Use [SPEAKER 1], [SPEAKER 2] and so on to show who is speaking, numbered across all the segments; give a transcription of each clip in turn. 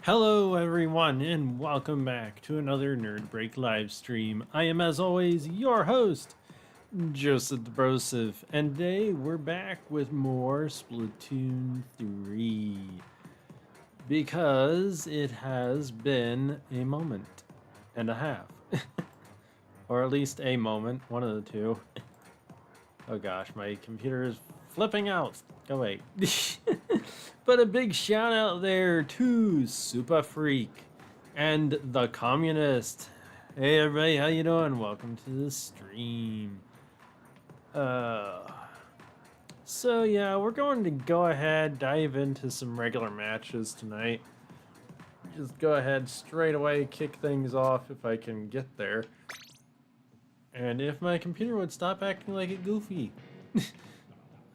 [SPEAKER 1] Hello everyone and welcome back to another Nerd Break live stream. I am as always your host, Joseph the Broseph, and today we're back with more Splatoon 3. Because it has been a moment and a half. Or at least a moment, one of the two. Oh gosh, my computer is flipping out. Go away. But a big shout out there to Super Freak and the Communist. Hey everybody, how you doing? Welcome to the stream. So yeah, we're going to go ahead, dive into some regular matches tonight. Just go ahead straight away, kick things off if I can get there. And if my computer would stop acting like a goofy.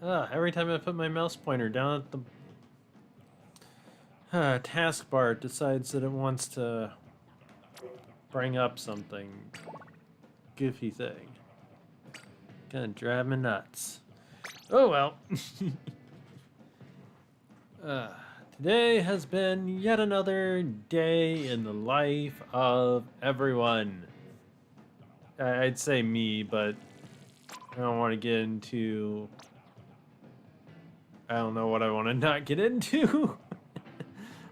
[SPEAKER 1] Every time I put my mouse pointer down at the taskbar, it decides that it wants to bring up something goofy thing. Gonna drive me nuts. Oh well. Today has been yet another day in the life of everyone. I'd say me, but I don't want to get into... I don't know what I want to not get into.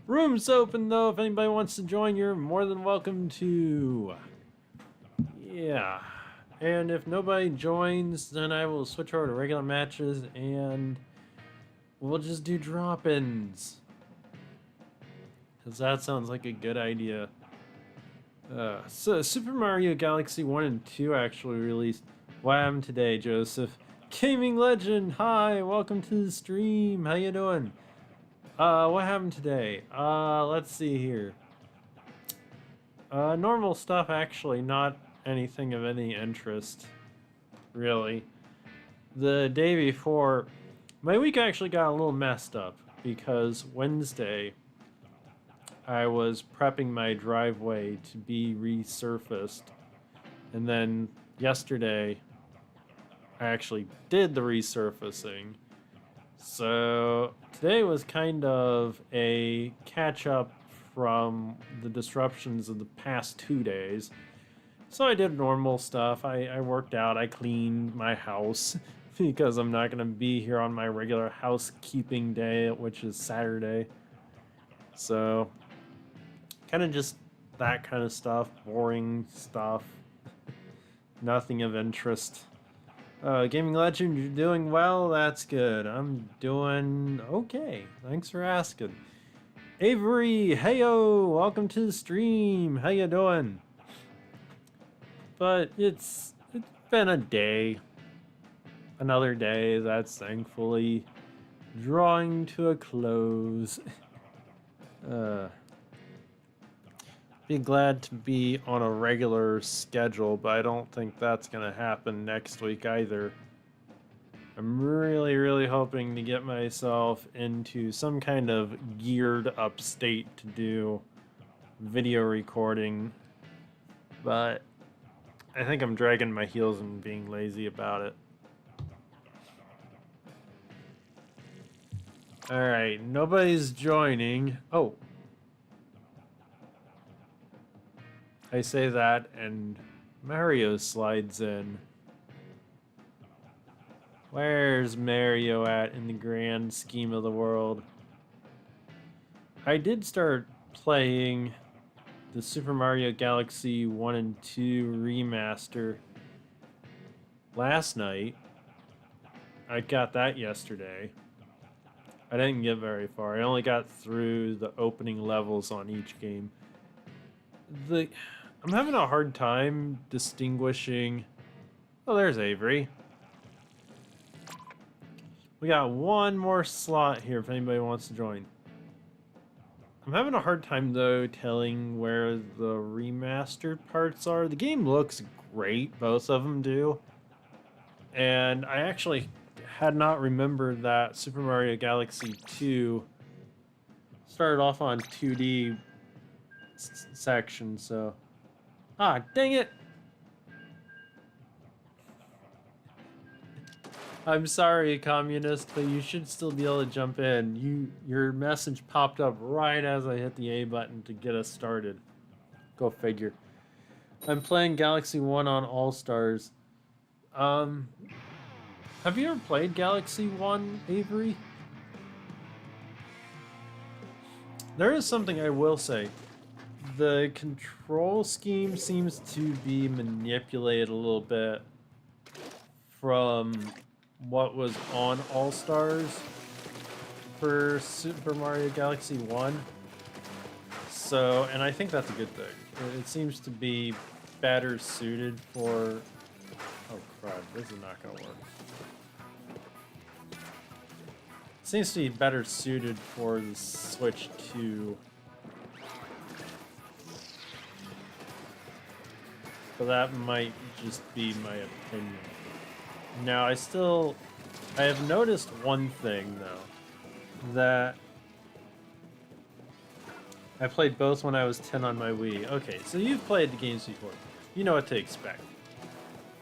[SPEAKER 1] Room's open though. If anybody wants to join, you're more than welcome to. Yeah. And if nobody joins, then I will switch over to regular matches and we'll just do drop-ins. Because that sounds like a good idea. So Super Mario Galaxy 1 and 2 actually released. What happened today, Joseph? Gaming Legend, hi, welcome to the stream. How you doing? What happened today? Let's see here. Normal stuff, actually, not anything of any interest, really. The day before, my week actually got a little messed up because Wednesday, I was prepping my driveway to be resurfaced, and then yesterday, I actually did the resurfacing. So today was kind of a catch-up from the disruptions of the past 2 days. So I did normal stuff. I worked out, I cleaned my house because I'm not going to be here on my regular housekeeping day, which is Saturday. So kind of just that kind of stuff, boring stuff, nothing of interest. Gaming Legend, you're doing well? That's good. I'm doing okay. Thanks for asking. Avery, heyo! Welcome to the stream. How you doing? But it's been a day. Another day that's thankfully drawing to a close. Be glad to be on a regular schedule, but I don't think that's gonna happen next week either. I'm really hoping to get myself into some kind of geared up state to do video recording, but I think I'm dragging my heels and being lazy about it. Alright, nobody's joining. Oh. I say that, and Mario slides in. Where's Mario at in the grand scheme of the world? I did start playing the Super Mario Galaxy 1 and 2 remaster last night. I got that yesterday. I didn't get very far. I only got through the opening levels on each game. I'm having a hard time distinguishing... Oh, there's Avery. We got one more slot here if anybody wants to join. I'm having a hard time, though, telling where the remastered parts are. The game looks great. Both of them do. And I actually had not remembered that Super Mario Galaxy 2 started off on 2D section, so... Ah, dang it! I'm sorry, communist, but you should still be able to jump in. Your message popped up right as I hit the A button to get us started. Go figure. I'm playing Galaxy 1 on All Stars. Have you ever played Galaxy 1, Avery? There is something I will say. The control scheme seems to be manipulated a little bit from what was on All Stars for Super Mario Galaxy 1. So, and I think that's a good thing. It seems to be better suited for... Oh crap, this is not gonna work. It seems to be better suited for the Switch 2. But that might just be my opinion. Now, I have noticed one thing, though, that I played both when I was 10 on my Wii. Okay, so you've played the games before. You know what to expect.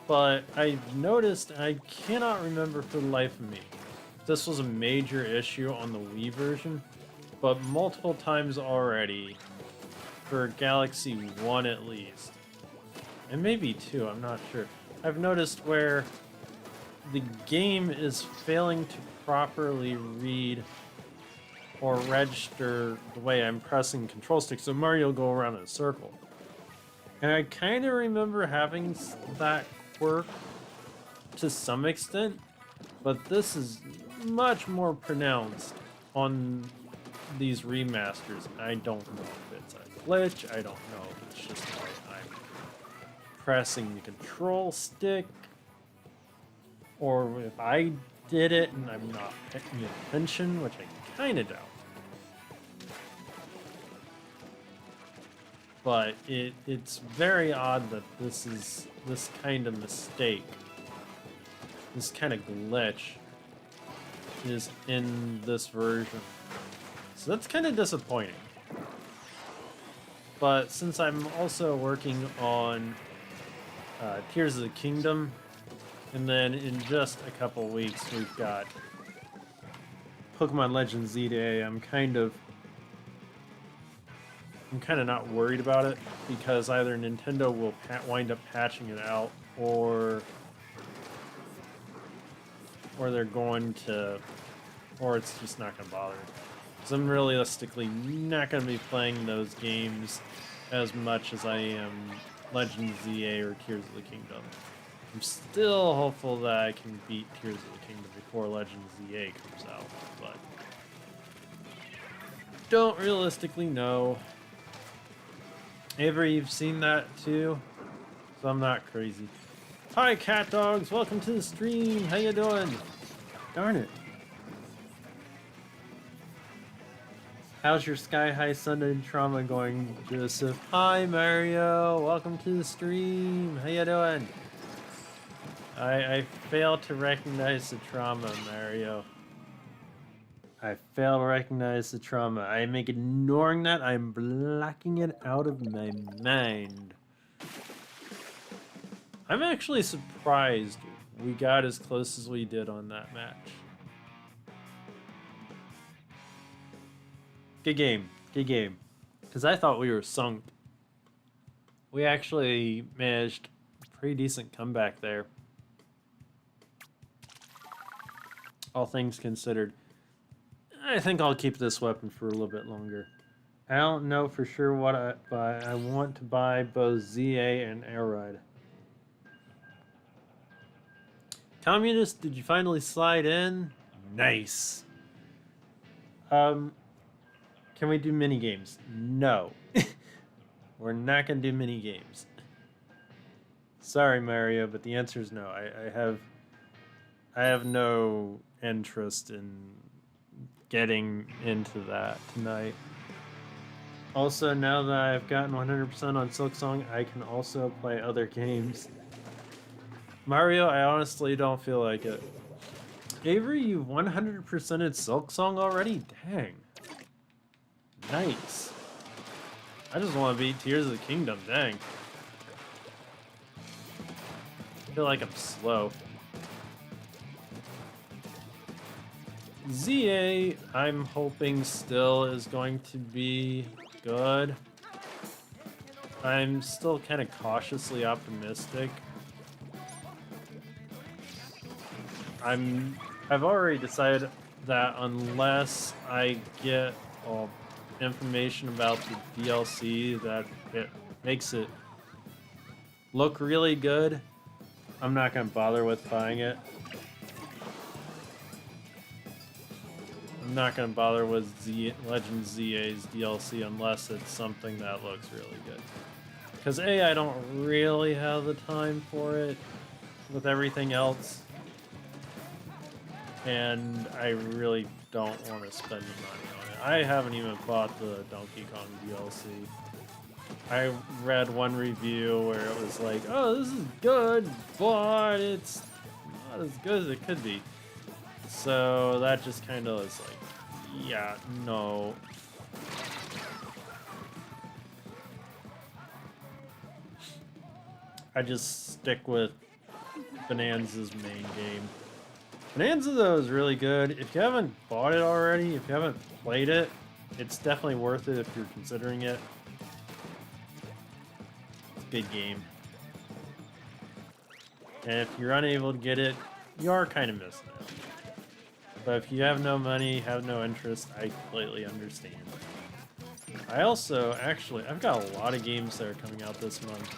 [SPEAKER 1] But I've noticed, I cannot remember for the life of me, this was a major issue on the Wii version, but multiple times already, for Galaxy 1 at least, and maybe 2, I'm not sure, I've noticed where the game is failing to properly read or register the way I'm pressing control stick, so Mario will go around in a circle. And I kind of remember having that quirk to some extent, but this is much more pronounced on these remasters. I don't know if it's a glitch, I don't know if it's just the way I'm pressing the control stick, or if I did it and I'm not paying attention, which I kind of doubt. But it's very odd that this kind of mistake, this kind of glitch, is in this version. So that's kind of disappointing. But since I'm also working on Tears of the Kingdom, and then in just a couple weeks we've got Pokemon Legends Z-Day, I'm kind of not worried about it, because either Nintendo will wind up patching it out, or they're going to, or it's just not going to bother. Because I'm realistically not going to be playing those games as much as I am Legends ZA or Tears of the Kingdom. I'm still hopeful that I can beat Tears of the Kingdom before Legends ZA comes out, but don't realistically know. Avery, you've seen that too, so I'm not crazy. Hi, cat dogs! Welcome to the stream. How you doing? Darn it! How's your Sky High Sunday trauma going, Joseph? Hi, Mario. Welcome to the stream. How you doing? I fail to recognize the trauma, Mario. I fail to recognize the trauma. I am ignoring that. I'm blocking it out of my mind. I'm actually surprised we got as close as we did on that match. Good game. Good game. Because I thought we were sunk. We actually managed a pretty decent comeback there. All things considered. I think I'll keep this weapon for a little bit longer. I don't know for sure what I buy. I want to buy both ZA and Air Ride. Communist, did you finally slide in? Nice. Can we do mini games? No. We're not gonna do mini games. Sorry, Mario, but the answer is no. I have no interest in getting into that tonight. Also, now that I've gotten 100% on Silksong, I can also play other games. Mario, I honestly don't feel like it. Avery, you've 100%ed Silksong already? Dang. Nice. I just want to beat Tears of the Kingdom, dang. I feel like I'm slow. ZA, I'm hoping still is going to be good. I'm still kind of cautiously optimistic. I've already decided that unless I get information about the DLC that it makes it look really good, I'm not gonna bother with buying it. I'm not gonna bother with Legend ZA's DLC unless it's something that looks really good. Because A, I don't really have the time for it with everything else. And I really don't want to spend the money on it. I haven't even bought the Donkey Kong DLC. I read one review where it was like, oh, this is good, but it's not as good as it could be. So that just kind of is like, yeah, no. I just stick with Bonanza's main game. Bonanza, though, is really good. If you haven't bought it already, if you haven't played it, it's definitely worth it if you're considering it. It's a good game. And if you're unable to get it, you are kind of missing it. But if you have no money, have no interest, I completely understand. I also, actually, I've got a lot of games that are coming out this month.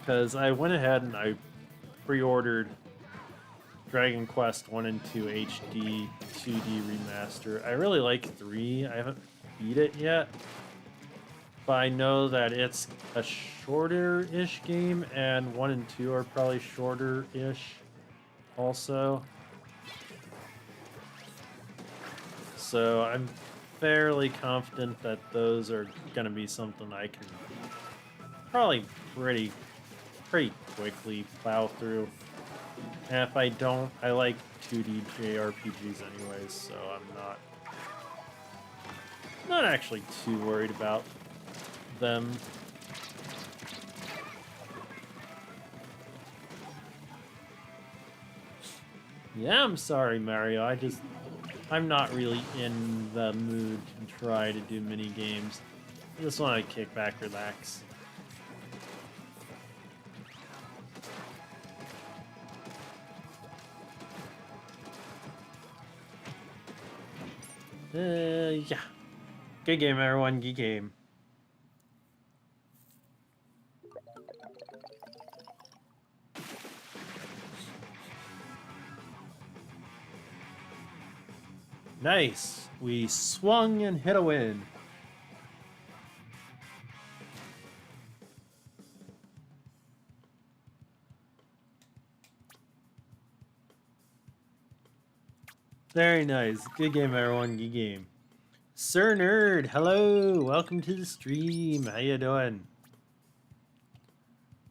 [SPEAKER 1] Because I went ahead and I pre-ordered Dragon Quest 1 and 2 HD 2D Remaster. I really like 3. I haven't beat it yet. But I know that it's a shorter-ish game, and 1 and 2 are probably shorter-ish also. So I'm fairly confident that those are going to be something I can probably pretty quickly plow through. And if I don't, I like 2D JRPGs anyways, so I'm not actually too worried about them. Yeah, I'm sorry, Mario. I'm not really in the mood to try to do mini games. I just want to kick back, relax. Yeah. Good game, everyone. Good game. Nice. We swung and hit a win. Very nice. Good game, everyone. Good game. Sir Nerd, hello. Welcome to the stream. How you doing?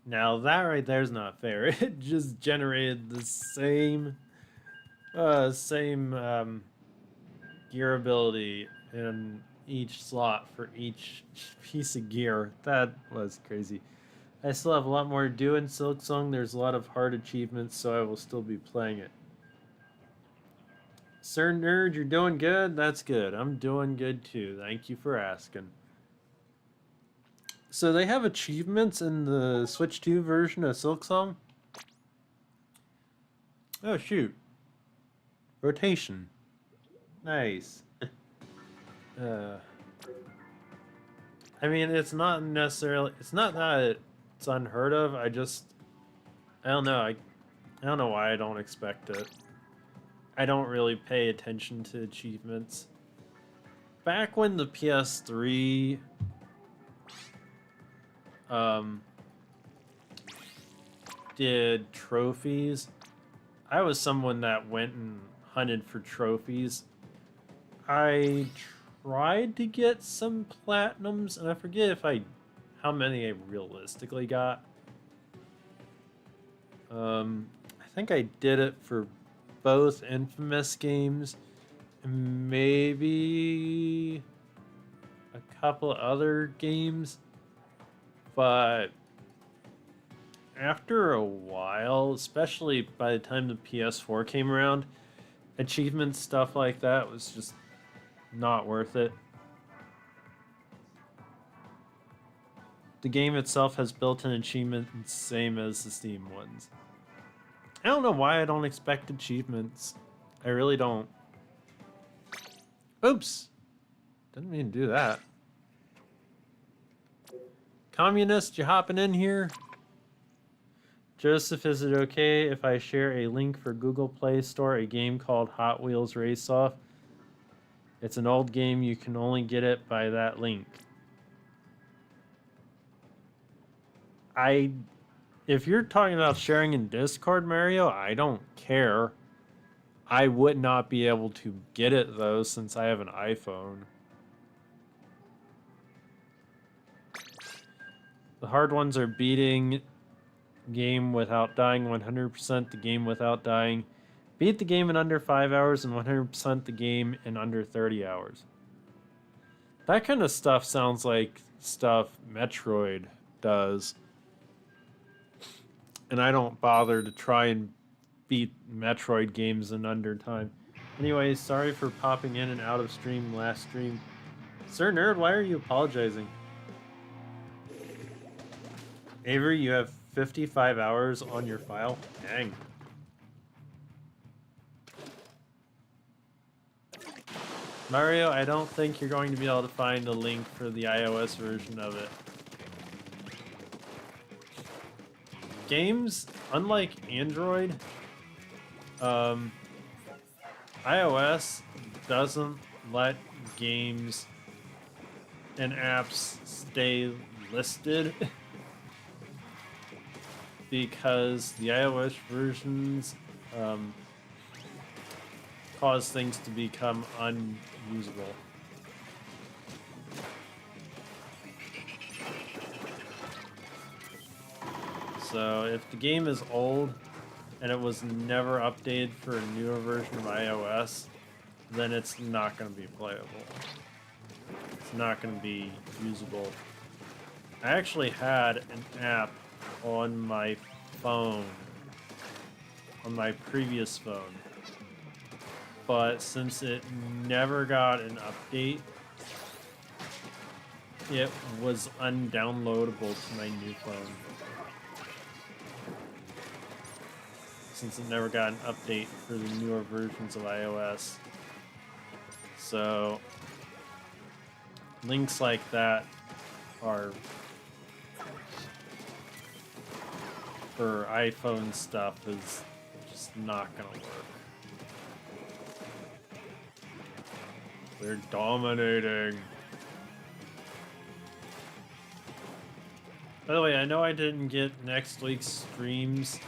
[SPEAKER 1] Now that right there is not fair. It just generated the same gear ability in each slot for each piece of gear. That was crazy. I still have a lot more to do in Silksong. There's a lot of hard achievements, so I will still be playing it. Sir Nerd, you're doing good? That's good. I'm doing good too. Thank you for asking. So they have achievements in the Switch 2 version of Silksong? Oh, shoot. Rotation. Nice. I mean, it's not necessarily... It's not that it's unheard of. I don't know. I don't know why I don't expect it. I don't really pay attention to achievements. Back when the PS3 did trophies, I was someone that went and hunted for trophies. I tried to get some platinums, and I forget how many I realistically got. I think I did it for both Infamous games, and maybe a couple other games, but after a while, especially by the time the PS4 came around, achievement stuff like that was just not worth it. The game itself has built-in achievements same as the Steam ones. I don't know why I don't expect achievements. I really don't. Oops. Didn't mean to do that. Communist, you hopping in here? Joseph, is it okay if I share a link for Google Play Store, a game called Hot Wheels Race Off? It's an old game, you can only get it by that link. If you're talking about sharing in Discord, Mario, I don't care. I would not be able to get it though, since I have an iPhone. The hard ones are beating game without dying 100%, the game without dying. Beat the game in under 5 hours and 100% the game in under 30 hours. That kind of stuff sounds like stuff Metroid does. And I don't bother to try and beat Metroid games in under time. Anyways, sorry for popping in and out of stream last stream. Sir Nerd, why are you apologizing? Avery, you have 55 hours on your file? Dang. Mario, I don't think you're going to be able to find a link for the iOS version of it. Games, unlike Android, iOS doesn't let games and apps stay listed because the iOS versions cause things to become unusable. So if the game is old and it was never updated for a newer version of iOS, then it's not going to be playable. It's not going to be usable. I actually had an app on my phone, on my previous phone, but since it never got an update, it was undownloadable to my new phone. Since it never got an update for the newer versions of iOS. So links like that are for iPhone stuff is just not gonna work. They're dominating. By the way, I know I didn't get next week's streams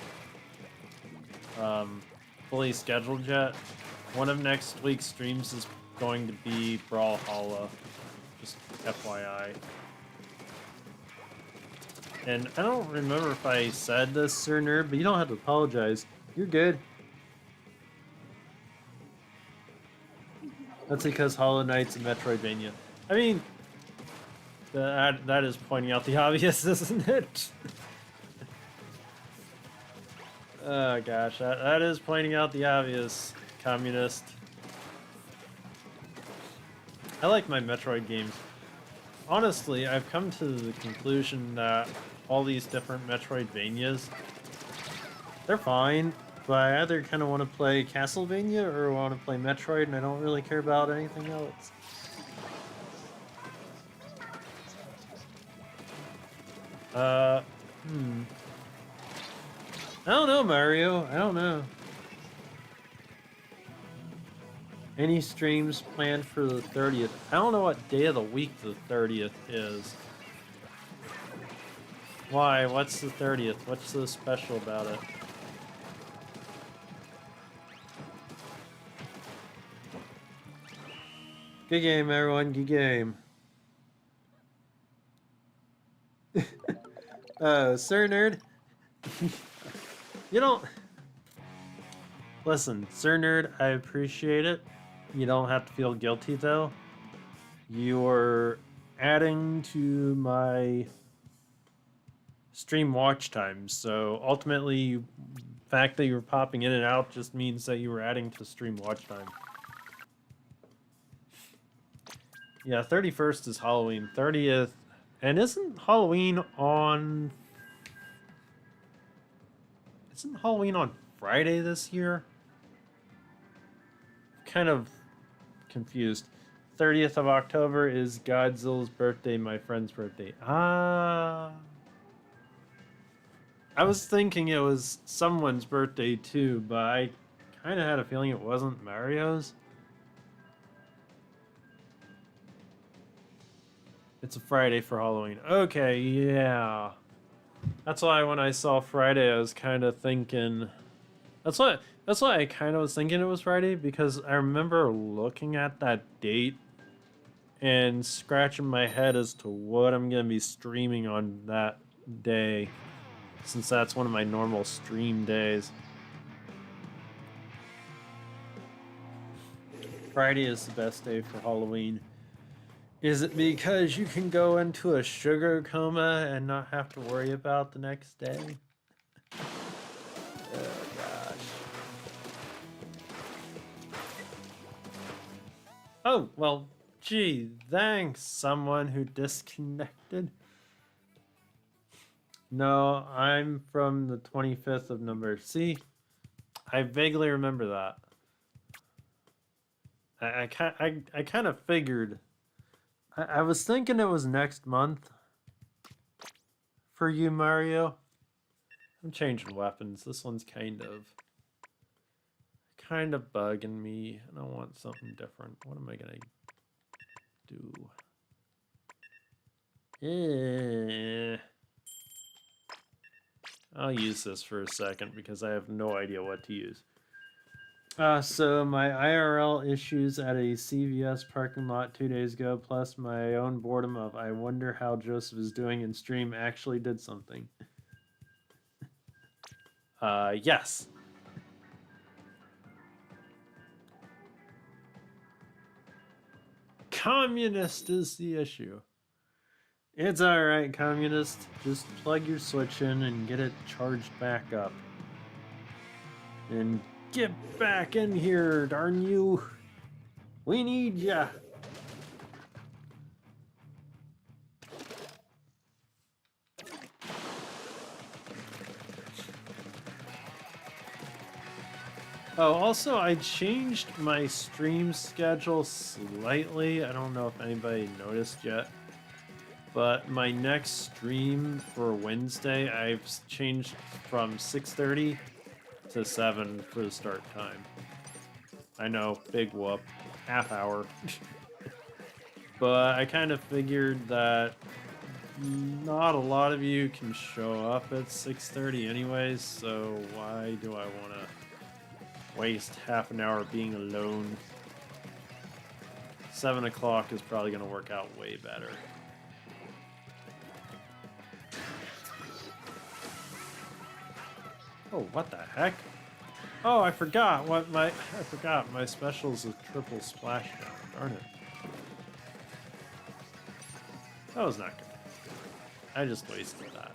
[SPEAKER 1] fully scheduled yet. One of next week's streams is going to be Brawlhalla, just FYI. And I don't remember if I said this, Sir Nerd, but you don't have to apologize. You're good. That's because Hollow Knight's a Metroidvania. I mean, that is pointing out the obvious, isn't it? Oh gosh, that is pointing out the obvious, communist. I like my Metroid games. Honestly, I've come to the conclusion that all these different Metroidvanias, they're fine, but I either kind of want to play Castlevania or want to play Metroid, and I don't really care about anything else. I don't know, Mario. I don't know. Any streams planned for the 30th? I don't know what day of the week the 30th is. Why? What's the 30th? What's so special about it? Good game, everyone. Good game. Sir Nerd. You don't... Listen, Sir Nerd, I appreciate it. You don't have to feel guilty, though. You're adding to my stream watch times. So ultimately, the fact that you were popping in and out just means that you were adding to stream watch time. Yeah, 31st is Halloween. 30th, and isn't Halloween on Friday this year? Kind of confused. 30th of October is Godzilla's birthday, my friend's birthday. Ah. I was thinking it was someone's birthday too, but I kind of had a feeling it wasn't Mario's. It's a Friday for Halloween. Okay, yeah. That's why when I saw Friday, I was kind of thinking. That's why I kind of was thinking it was Friday, because I remember looking at that date and scratching my head as to what I'm gonna be streaming on that day, since that's one of my normal stream days. Friday is the best day for Halloween. Is it because you can go into a sugar coma and not have to worry about the next day? Oh gosh. Oh, well, gee, thanks, someone who disconnected. No, I'm from the 25th of November. See, I vaguely remember that. I kind of figured. I was thinking it was next month for you, Mario. I'm changing weapons. This one's kind of bugging me, and I want something different. What am I gonna do? I'll use this for a second because I have no idea what to use. So my IRL issues at a CVS parking lot 2 days ago, plus my own boredom of I wonder how Joseph is doing in stream actually did something. Yes. Communist is the issue. It's alright, Communist. Just plug your Switch in and get it charged back up. And get back in here, darn you. We need ya. Oh, also, I changed my stream schedule slightly. I don't know if anybody noticed yet. But my next stream for Wednesday, I've changed from 6:30 to 7 for the start time. I know, big whoop. Half hour. But I kind of figured that not a lot of you can show up at 6:30 anyways, so why do I want to waste half an hour being alone? 7 o'clock is probably going to work out way better. Oh, what the heck? Oh, I forgot my special is a triple splashdown. Darn it. That was not good. I just wasted that.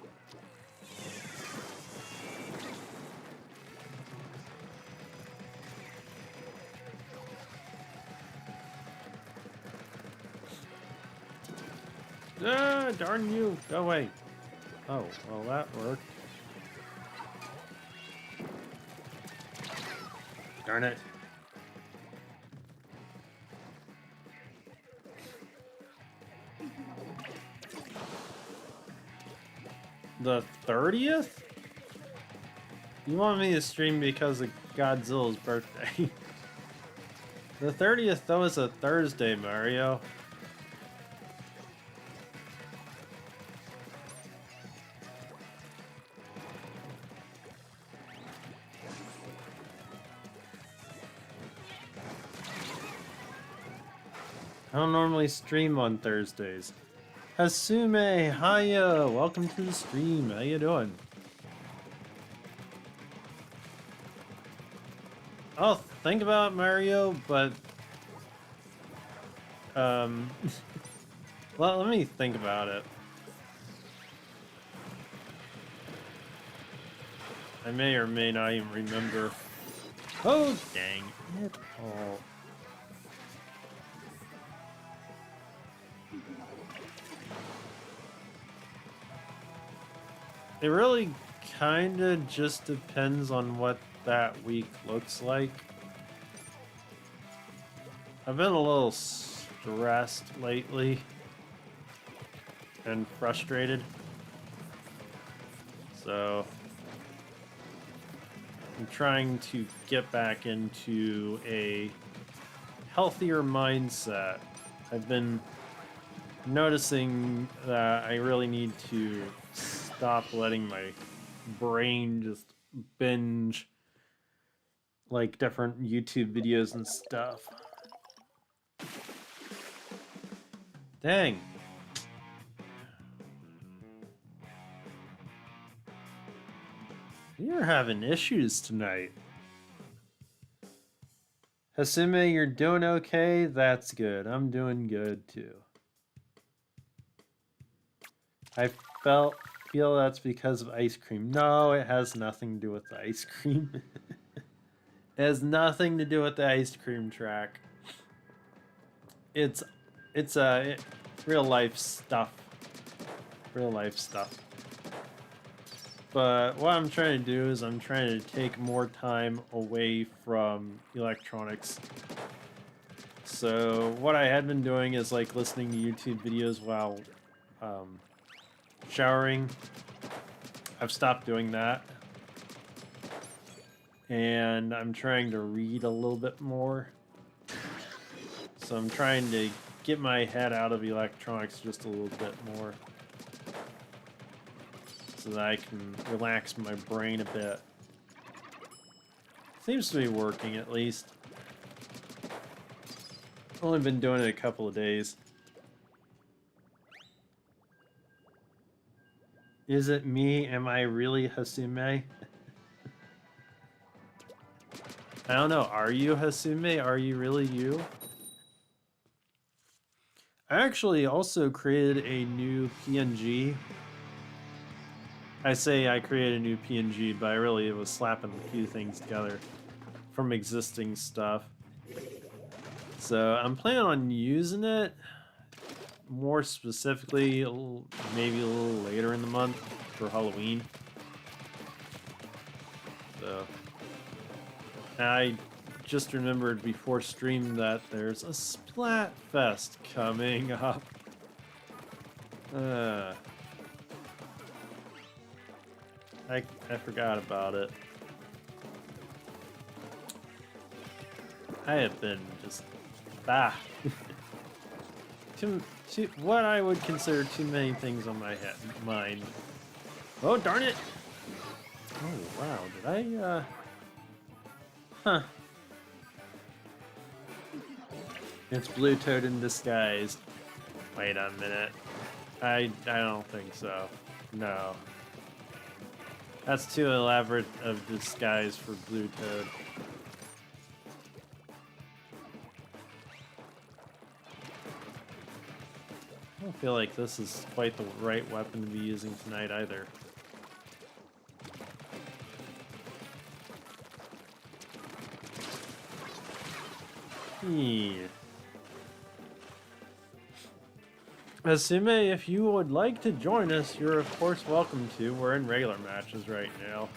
[SPEAKER 1] Ah, darn you. Go away. Oh, well, that worked. Darn it. The 30th? You want me to stream because of Godzilla's birthday? The 30th, though, is a Thursday, Mario. I don't normally stream on Thursdays. Hasume, hiya! Welcome to the stream. How you doing? I'll think about Mario, but well, let me think about it. I may or may not even remember. Oh, dang it. Oh. It really kind of just depends on what that week looks like. I've been a little stressed lately and frustrated. So I'm trying to get back into a healthier mindset. I've been noticing that I really need to stop letting my brain just binge like different YouTube videos and stuff. Dang. You're having issues tonight. Hasume, you're doing okay? That's good. I'm doing good too. I feel that's because of ice cream. No, it has nothing to do with the ice cream. It has nothing to do with the ice cream track. It's real life stuff. Real life stuff. But what I'm trying to do is I'm trying to take more time away from electronics. So what I had been doing is like listening to YouTube videos while showering. I've stopped doing that. And I'm trying to read a little bit more. So I'm trying to get my head out of electronics just a little bit more. So that I can relax my brain a bit. Seems to be working, at least. Only been doing it a couple of days. Is it me? Am I really Hasume? I don't know. Are you Hasume? Are you really you? I actually also created a new PNG. I say I created a new PNG, but it was slapping a few things together from existing stuff. So I'm planning on using it more specifically, maybe a little later in the month for Halloween. So I just remembered before stream that there's a Splatfest coming up. I forgot about it. I have been just too what I would consider too many things on my mind. Oh darn it! Oh wow, did I huh. It's Blue Toad in disguise. Wait a minute. I don't think so. No. That's too elaborate of disguise for Blue Toad. I don't feel like this is quite the right weapon to be using tonight either. Hasume, if you would like to join us, you're of course welcome to. We're in regular matches right now.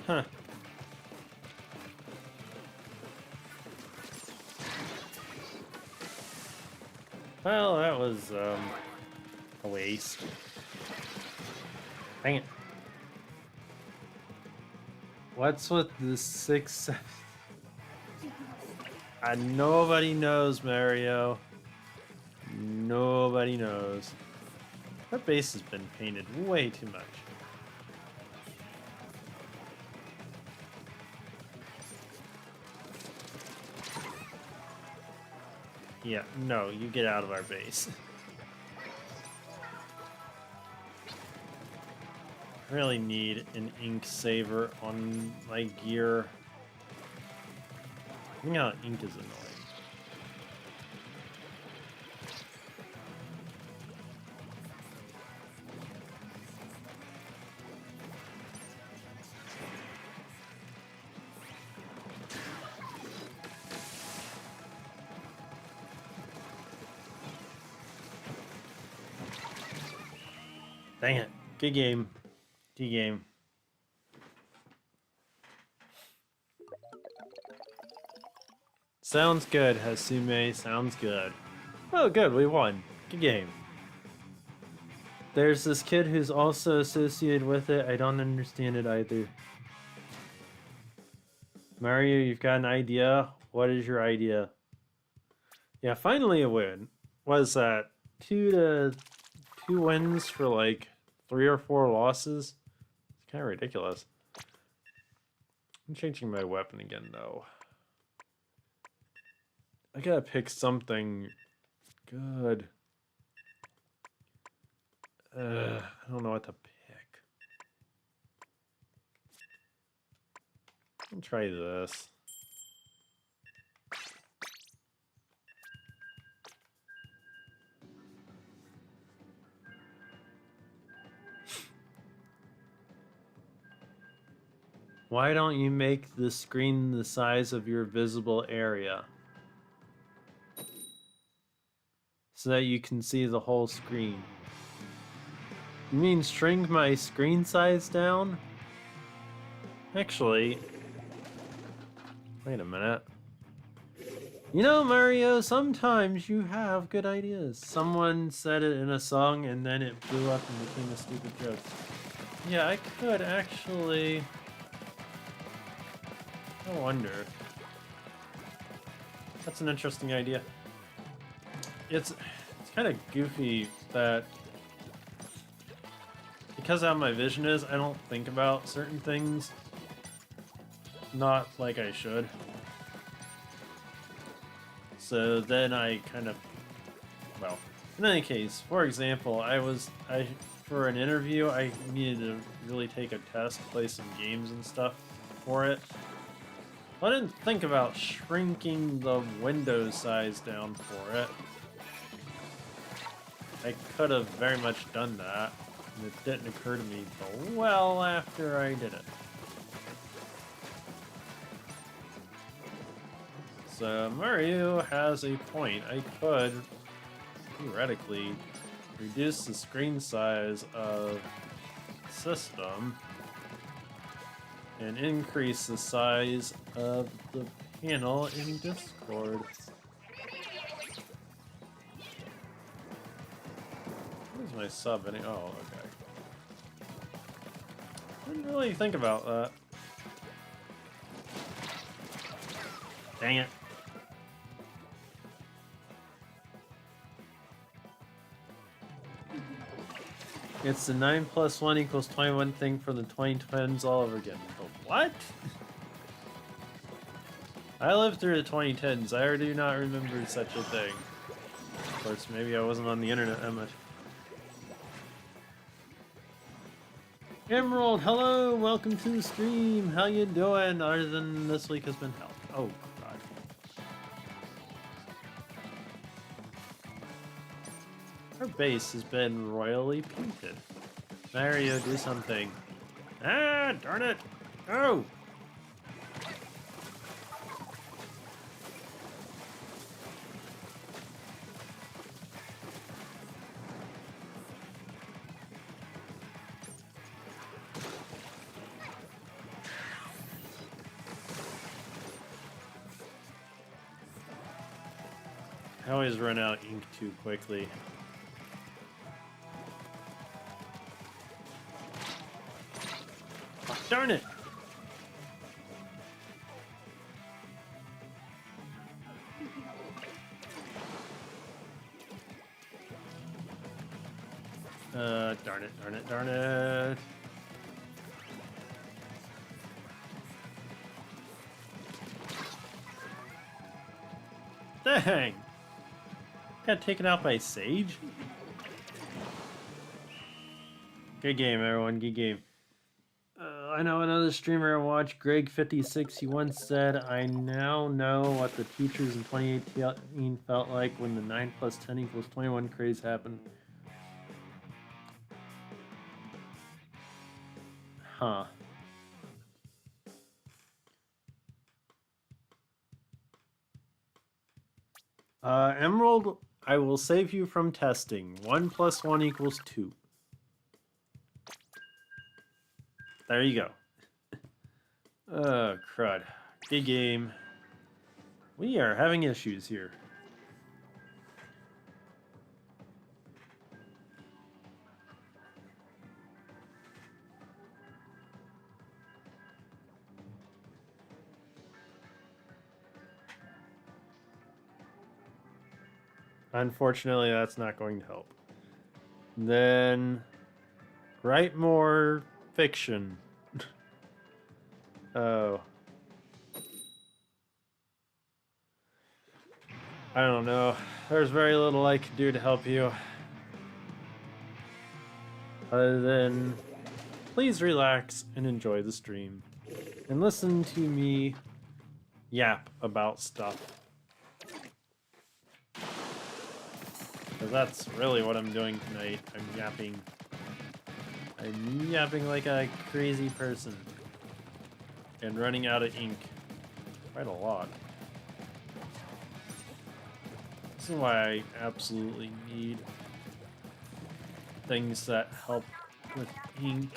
[SPEAKER 1] Huh. Well, that was, a waste. Dang it. What's with the 6... nobody knows, Mario. Nobody knows. That base has been painted way too much. Yeah, no, you get out of our base. I really need an ink saver on my gear. I think how ink is annoying. Dang it. Good game. Good game. Sounds good, Hasume. Sounds good. Oh, good. We won. Good game. There's this kid who's also associated with it. I don't understand it either. Mario, you've got an idea? What is your idea? Yeah, finally a win. What is that? 2 wins for like 3 or 4 losses? It's kind of ridiculous. I'm changing my weapon again, though. I gotta pick something good. I don't know what to pick. I'll try this. Why don't you make the screen the size of your visible area? So that you can see the whole screen. You mean shrink my screen size down? Actually, wait a minute. You know, Mario, sometimes you have good ideas. Someone said it in a song and then it blew up and became a stupid joke. Yeah, I could actually... I wonder. That's an interesting idea. It's kind of goofy that because how my vision is, I don't think about certain things. Not like I should. So then I kind of, well, in any case, for example, for an interview, I needed to really take a test, play some games and stuff for it. I didn't think about shrinking the window size down for it. I could have very much done that, and it didn't occur to me until well after I did it. So Mario has a point. I could, theoretically, reduce the screen size of the system and increase the size of the panel in Discord. Where's my sub? Oh, okay. Didn't really think about that. Dang it. It's the 9 plus 1 equals 21 thing from the 2010s all over again. The what? I lived through the 2010s. I do not remember such a thing. Of course, maybe I wasn't on the internet that much. Emerald, hello! Welcome to the stream! How you doing? Other than this week has been hell. Oh, God. Our base has been royally painted. Mario, do something. Ah, darn it! Oh! I always run out ink too quickly. Oh, darn it! Darn it, darn it, darn it. Dang! Got taken out by Sage? Good game, everyone. Good game. I know another streamer I watched, Greg56, he once said, I now know what the teachers in 2018 felt like when the 9 plus 10 equals 21 craze happened. Huh. Emerald, I will save you from testing. 1 plus 1 equals 2. There you go. Oh, crud. Good game. We are having issues here. Unfortunately, that's not going to help. Then, write more fiction. Oh. I don't know. There's very little I can do to help you. Other than, please relax and enjoy the stream. And listen to me yap about stuff. Because that's really what I'm doing tonight. I'm yapping. I'm yapping like a crazy person. And running out of ink. Quite a lot. This is why I absolutely need things that help with ink.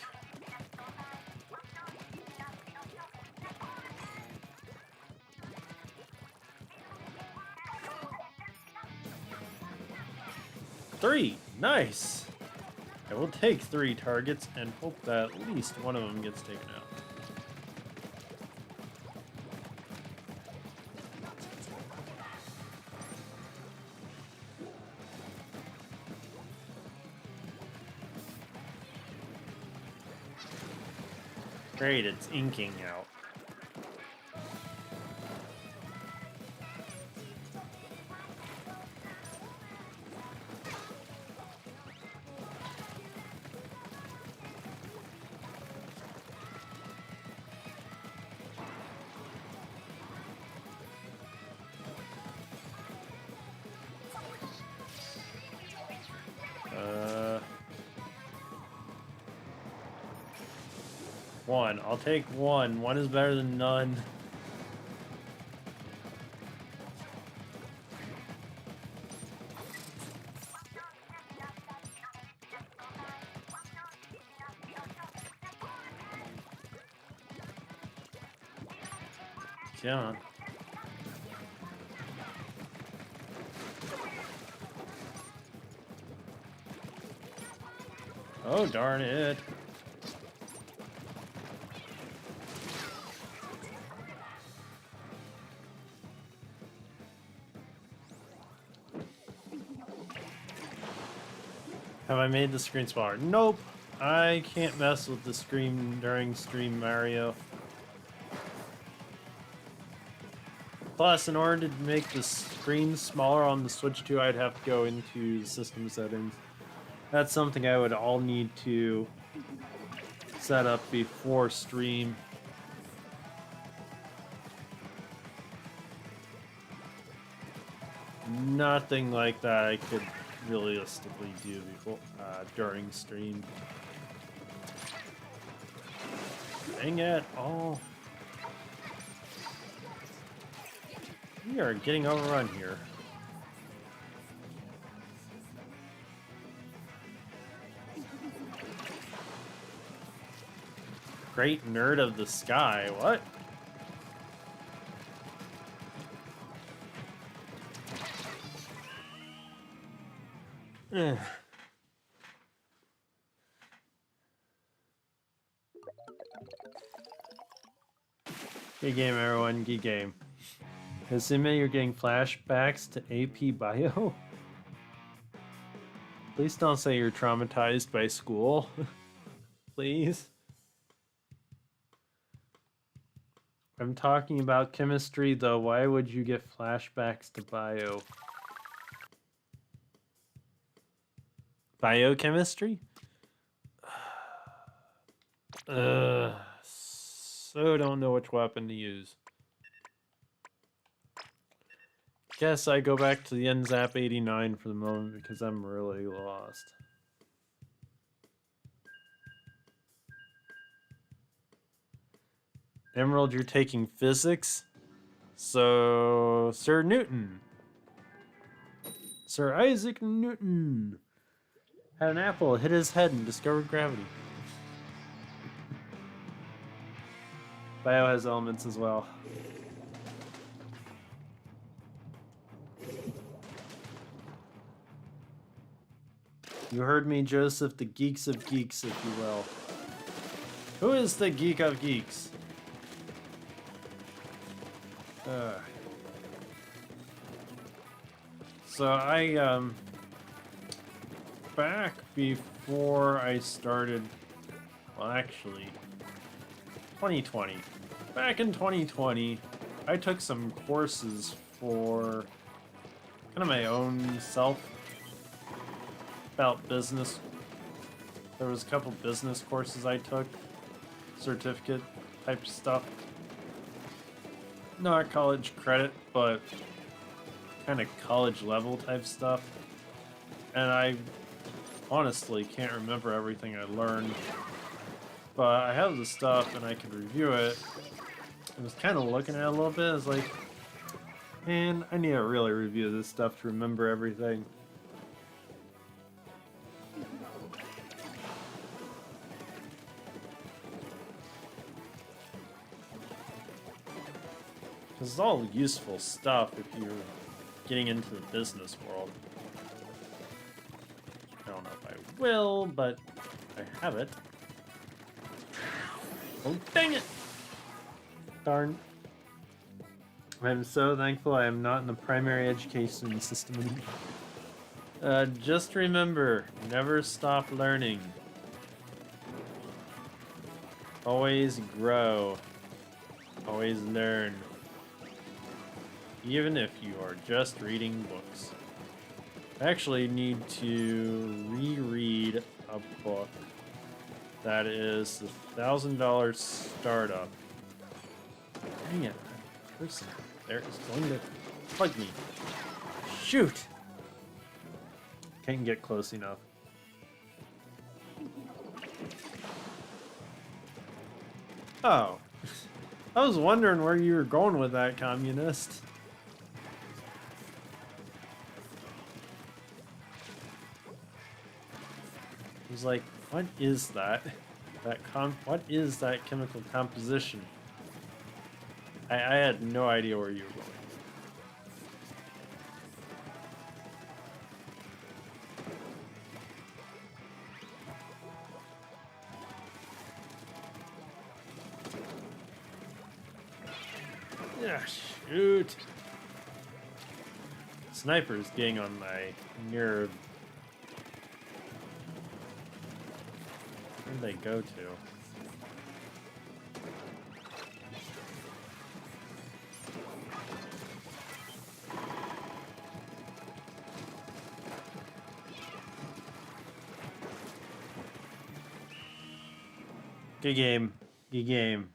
[SPEAKER 1] Three! Nice! I will take 3 targets and hope that at least one of them gets taken out. Great, it's inking out. One. I'll take one. One is better than none. Come on. Oh, darn it. Have I made the screen smaller? Nope. I can't mess with the screen during stream Mario. Plus, in order to make the screen smaller on the Switch 2, I'd have to go into the system settings. That's something I would all need to set up before stream. Nothing like that I could realistically do before during stream. Dang it! Oh, we are getting overrun here. Great nerd of the sky. What? Good game, everyone. Good game. Assume you're getting flashbacks to AP Bio? Please don't say you're traumatized by school. Please. I'm talking about chemistry, though. Why would you get flashbacks to bio? Biochemistry? So don't know which weapon to use. Guess I go back to the NZAP 89 for the moment because I'm really lost. Emerald, you're taking physics? So, Sir Newton. Sir Isaac Newton had an apple, hit his head, and discovered gravity. Bio has elements as well. You heard me, Joseph, the geeks of geeks, if you will. Who is the geek of geeks? So back before I started, well actually, 2020. Back in 2020, I took some courses for kind of my own self about business. There was a couple business courses I took, certificate type stuff. Not college credit, but kind of college level type stuff. And I honestly can't remember everything I learned. But I have the stuff and I could review it. I was kind of looking at it a little bit. I was like, man, I need to really review this stuff to remember everything. Because it's all useful stuff if you're getting into the business world. I don't know if I will, but I have it. Oh, dang it! Darn. I'm so thankful I am not in the primary education system. Just remember, never stop learning. Always grow. Always learn. Even if you are just reading books. I actually need to reread a book that is the $1,000 Startup. Dang it, that person there is going to plug me. Shoot! Can't get close enough. Oh. I was wondering where you were going with that, communist. I was like, what is that? What is that chemical composition? I had no idea where you were going. Yeah, shoot. Sniper's getting on my nerve. Where'd they go to? Good game. Good game.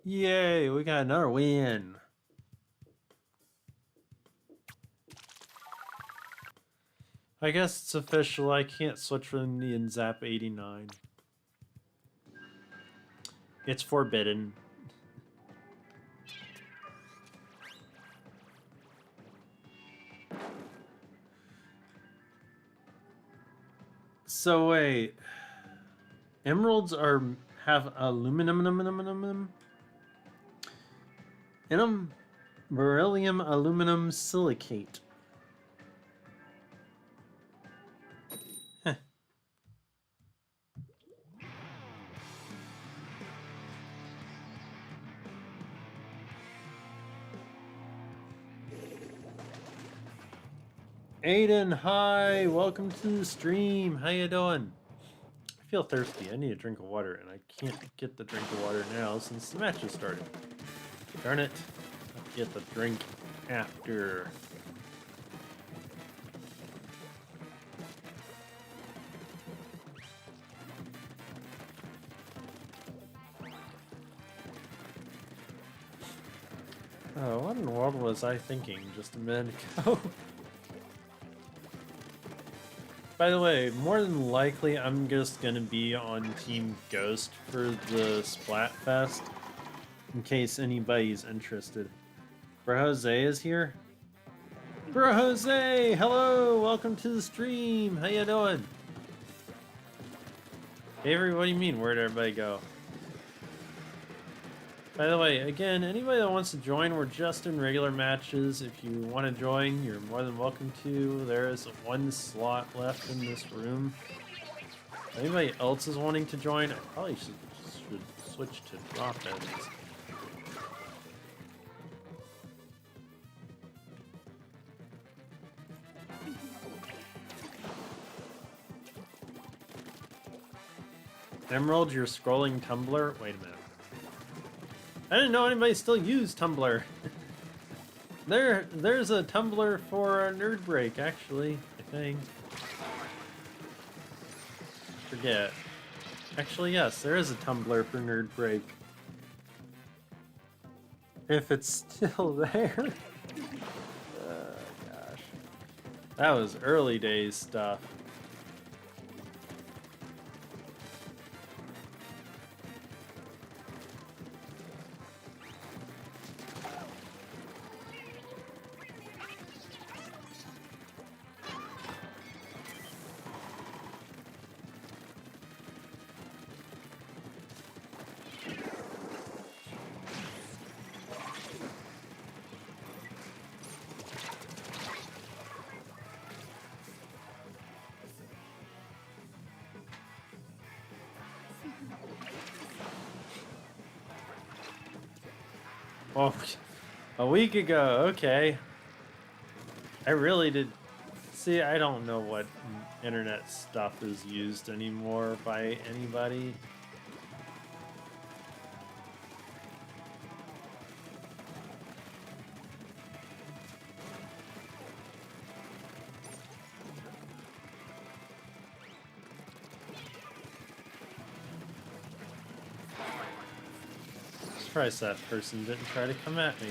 [SPEAKER 1] Yay, we got another win. I guess it's official. I can't switch from the Zap 89. It's forbidden. So wait, emeralds have aluminum in them, beryllium aluminum silicate. Huh. Aiden, hi, welcome to the stream. How you doing? I feel thirsty. I need a drink of water, and I can't get the drink of water now since the match has started. Darn it. I'll get the drink after. Oh, what in the world was I thinking just a minute ago? By the way, more than likely, I'm just gonna be on Team Ghost for the Splatfest, in case anybody's interested. Bro Jose is here? Bro Jose! Hello! Welcome to the stream! How you doing? Avery, what do you mean? Where'd everybody go? By the way, again, anybody that wants to join, we're just in regular matches. If you want to join, you're more than welcome to. There is one slot left in this room. If anybody else is wanting to join, I probably should switch to drop-ins. Emerald, you're scrolling Tumblr? Wait a minute. I didn't know anybody still used Tumblr. There's a Tumblr for Nerd Break, actually, I think. Forget. Actually, yes, there is a Tumblr for Nerd Break. If it's still there. Gosh. That was early days stuff. Oh, a week ago, okay. I really did. See, I don't know what internet stuff is used anymore by anybody. Surprised that person didn't try to come at me.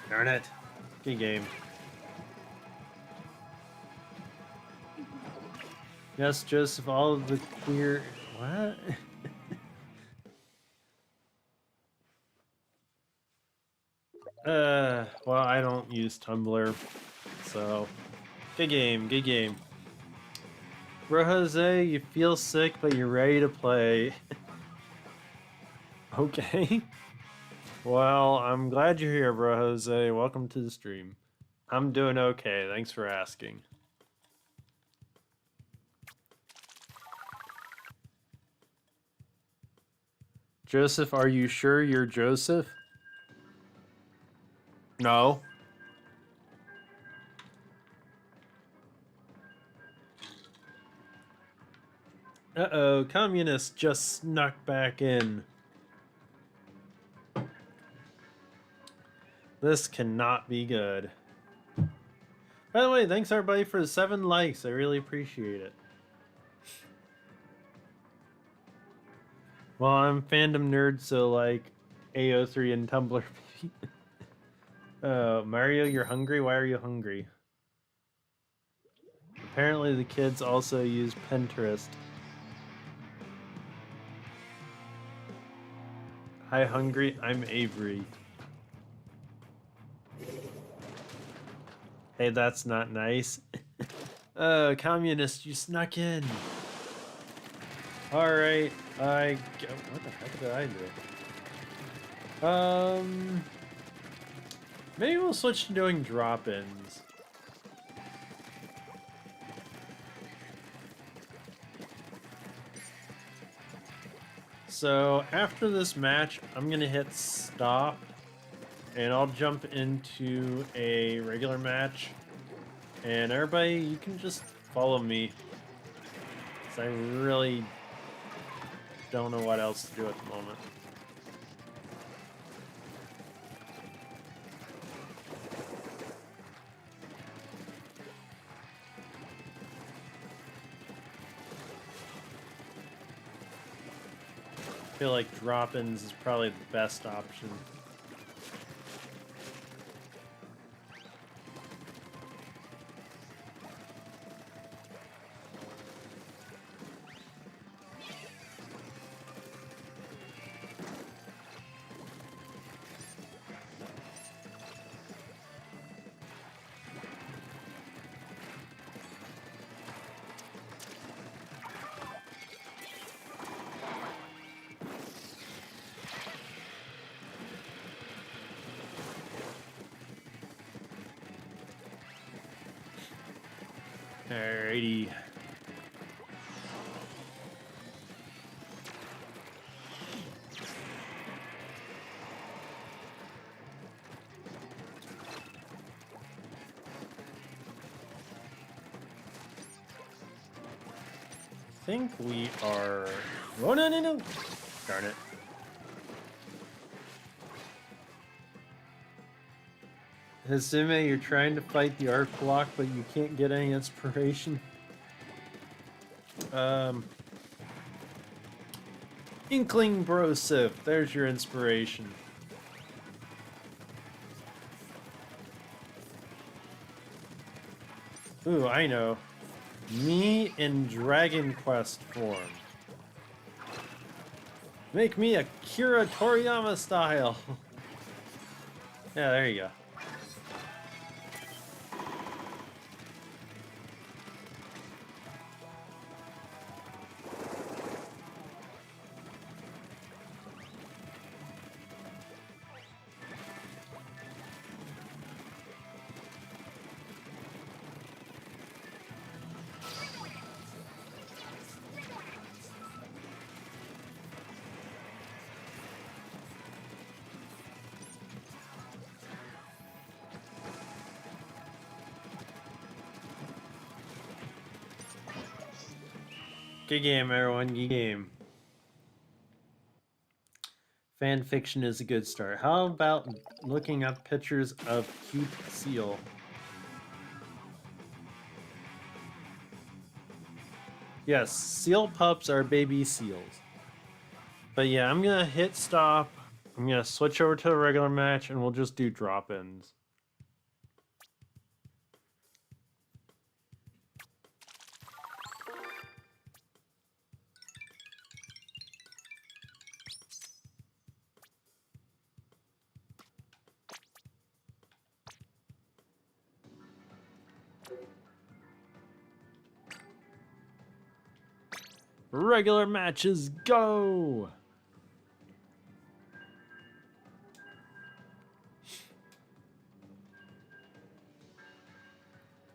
[SPEAKER 1] Darn it. Good game. Yes, Joseph, all of the queer... What? Well, I don't use Tumblr, so... Good game, good game. Bro Jose, you feel sick, but you're ready to play. Okay. Well, I'm glad you're here, Bro Jose. Welcome to the stream. I'm doing okay. Thanks for asking. Joseph, are you sure you're Joseph? No. Uh-oh, communists just snuck back in. This cannot be good. By the way, thanks everybody for the 7 likes. I really appreciate it. Well, I'm fandom nerd, so like AO3 and Tumblr. Mario, you're hungry? Why are you hungry? Apparently the kids also use Pinterest. Hi, hungry. I'm Avery. Hey, that's not nice. Communist, you snuck in. Alright, what the heck did I do? Maybe we'll switch to doing drop-ins. So, after this match, I'm gonna hit stop, and I'll jump into a regular match. And everybody, you can just follow me. 'Cause I really don't know what else to do at the moment. I feel like drop-ins is probably the best option. Alrighty. I think we are... Oh, no, no, no! Darn it. Hasume, you're trying to fight the arc block, but you can't get any inspiration. Inkling Broseph, there's your inspiration. Ooh, I know. Me in Dragon Quest form. Make me a Kira Toriyama style. Yeah, there you go. Good game, everyone. Good game. Fan fiction is a good start. How about looking up pictures of cute seal? Yes, seal pups are baby seals. But yeah, I'm gonna hit stop. I'm gonna switch over to a regular match, and we'll just do drop-ins. Regular matches, go!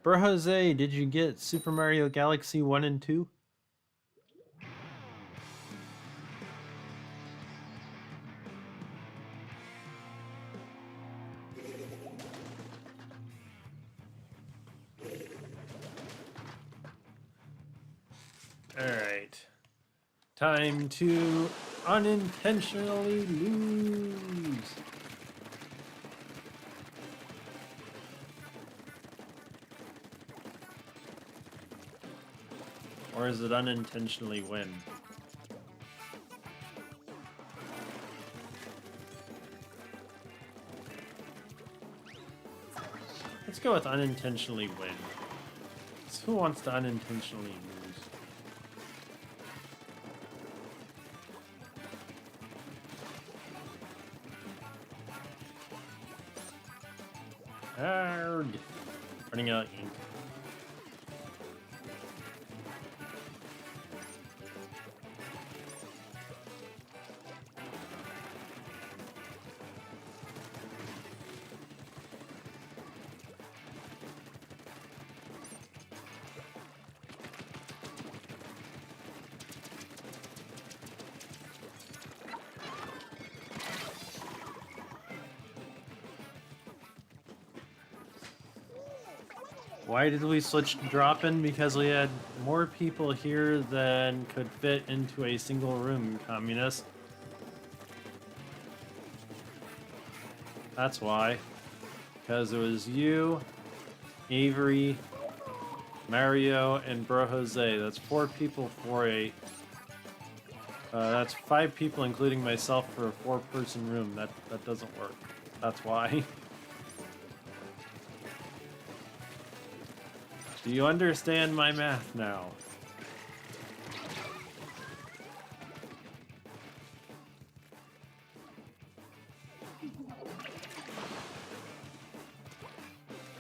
[SPEAKER 1] Bro Jose, did you get Super Mario Galaxy 1 and 2? Alright. Time to unintentionally lose. Or is it unintentionally win? Let's go with unintentionally win. So who wants to unintentionally lose? Arrgh. Running out of ink. Why did we switch to drop-in? Because we had more people here than could fit into a single room, communist. That's why. Because it was you, Avery, Mario, and Bro Jose. That's 4 people for a... that's 5 people, including myself, for a 4-person room. That doesn't work. That's why. Do you understand my math now?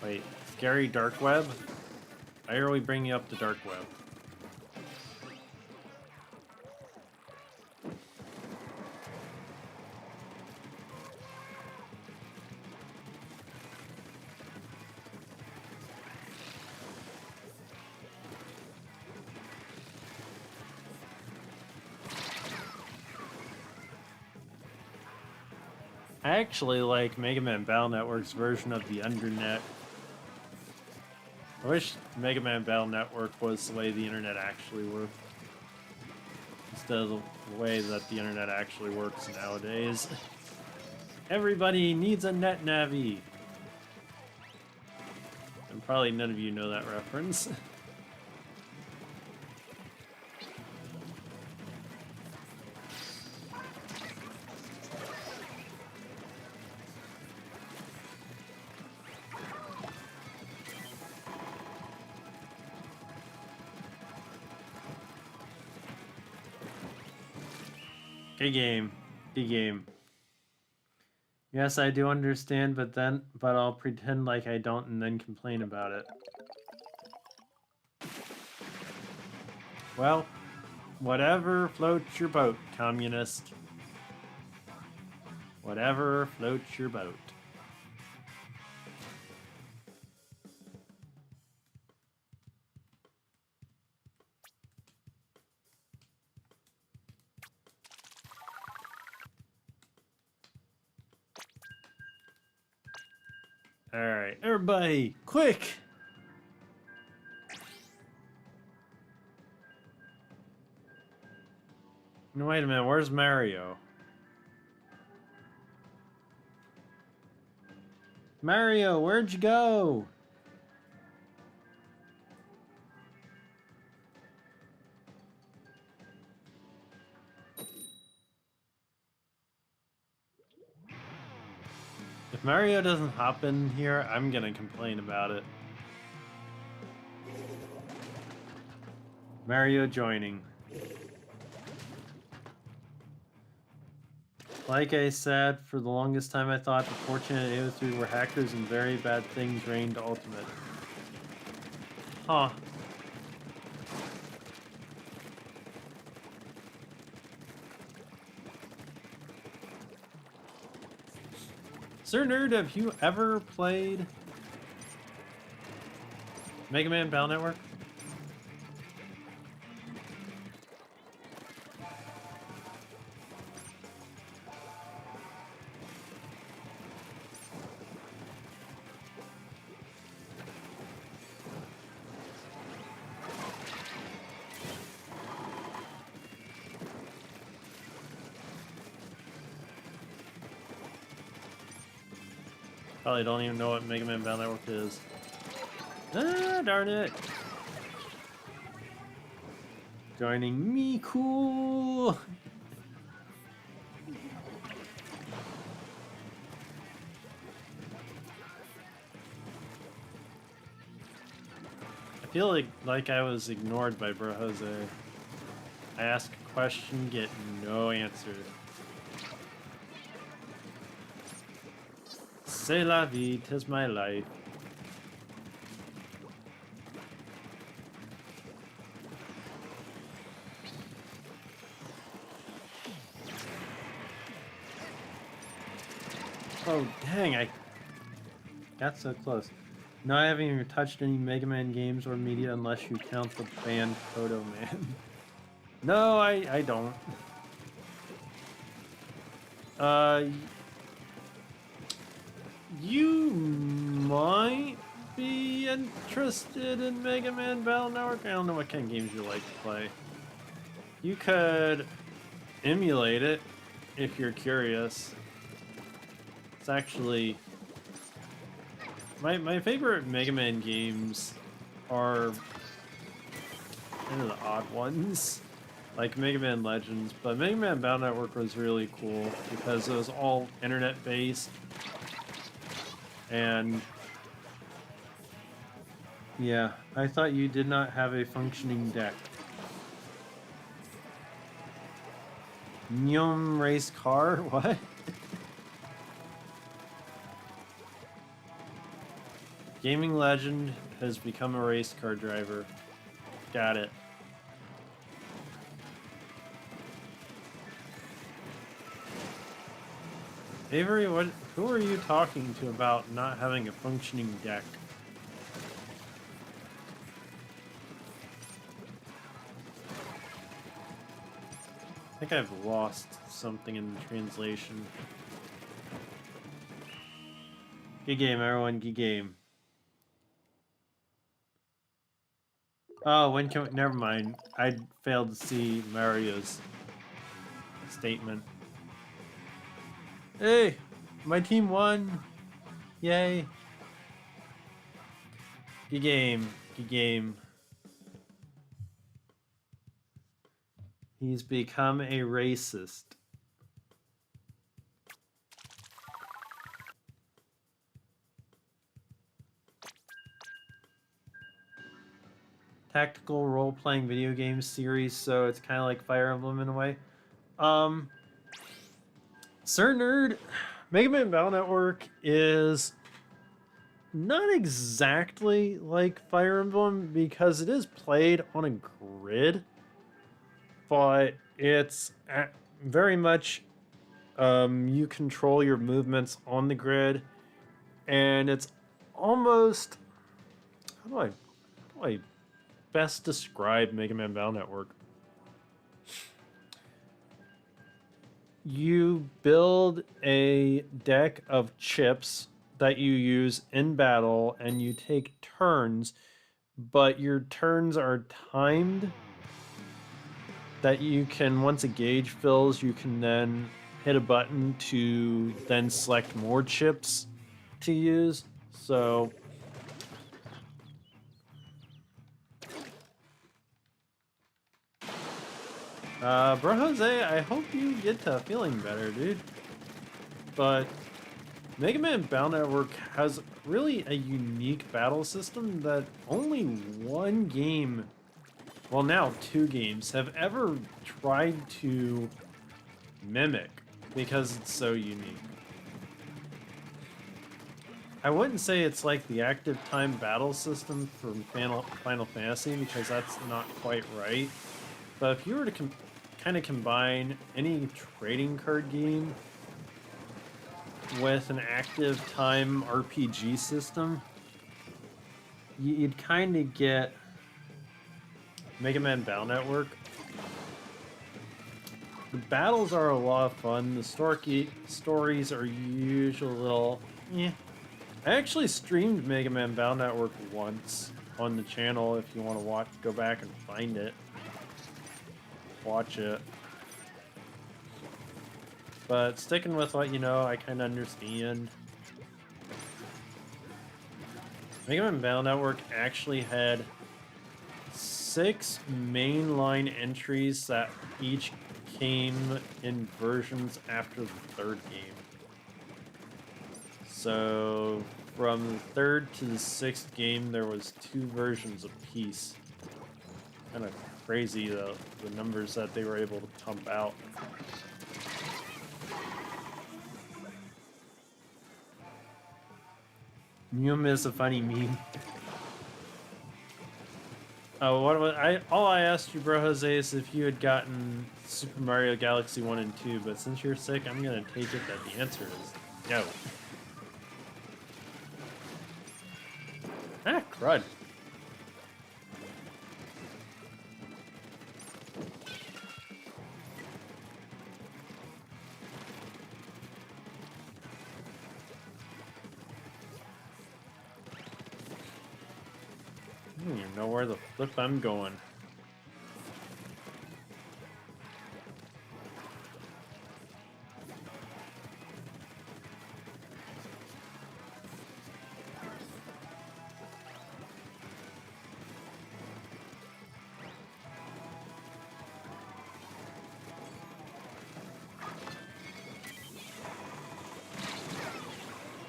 [SPEAKER 1] Wait, scary dark web? Why are we bringing up the dark web? I actually like Mega Man Battle Network's version of the Undernet. I wish Mega Man Battle Network was the way the internet actually worked, instead of the way that the internet actually works nowadays. Everybody needs a net navy! And probably none of you know that reference. Good game. Good game. Yes, I do understand, but I'll pretend like I don't and then complain about it. Well, whatever floats your boat, communist. Whatever floats your boat. Alright, everybody, quick! No, wait a minute, where's Mario? Mario, where'd you go? If Mario doesn't hop in here, I'm gonna complain about it. Mario joining. Like I said, for the longest time I thought the Fortunate AO3 were hackers and very bad things reigned ultimate. Huh. Sir Nerd, have you ever played Mega Man Battle Network? Probably don't even know what Mega Man Battle Network is. Ah, darn it! Joining me, cool! I feel like I was ignored by Bro Jose. I ask a question, get no answer. C'est la vie, 'tis my life. Oh, dang, I got so close. No, I haven't even touched any Mega Man games or media unless you count the band Photo Man. No, I don't. You might be interested in Mega Man Battle Network? I don't know what kind of games you like to play. You could emulate it if you're curious. It's actually... My favorite Mega Man games are kind of the odd ones, like Mega Man Legends, but Mega Man Battle Network was really cool because it was all internet-based, and yeah, I thought you did not have a functioning deck. Nyum race car? What? Gaming Legend has become a race car driver. Got it. Avery, who are you talking to about not having a functioning deck? I think I've lost something in the translation. Good game, everyone. Good game. Oh, when can we... Never mind. I failed to see Mario's statement. Hey! My team won! Yay! Good game. Good game. He's become a racist. Tactical role-playing video game series, so it's kind of like Fire Emblem in a way. Sir Nerd, Mega Man Battle Network is not exactly like Fire Emblem because it is played on a grid, but it's very much you control your movements on the grid, and it's almost how do I best describe Mega Man Battle Network? You build a deck of chips that you use in battle, and you take turns, but your turns are timed. That you can, once a gauge fills, you can then hit a button to then select more chips to use. So Bro Jose, I hope you get to feeling better, dude. But Mega Man Battle Network has really a unique battle system that only one game, well now two games, have ever tried to mimic because it's so unique. I wouldn't say it's like the active time battle system from Final Fantasy because that's not quite right. But if you were to kind of combine any trading card game with an active time RPG system, you'd kind of get Mega Man Battle Network. The battles are a lot of fun. The stories are usually a little I actually streamed Mega Man Battle Network once on the channel. If you want to go back and find it. Watch it. But sticking with what you know, I kind of understand. Mega Man Battle Network actually had 6 mainline entries that each came in versions after the 3rd game. So from the 3rd to the 6th game, there was 2 versions apiece. Kind of crazy the numbers that they were able to pump out. Nyum is a funny meme. Oh, all I asked you, Bro Jose, is if you had gotten Super Mario Galaxy 1 and 2, but since you're sick, I'm gonna take it that the answer is no. Ah, crud. even know where the flip I'm going.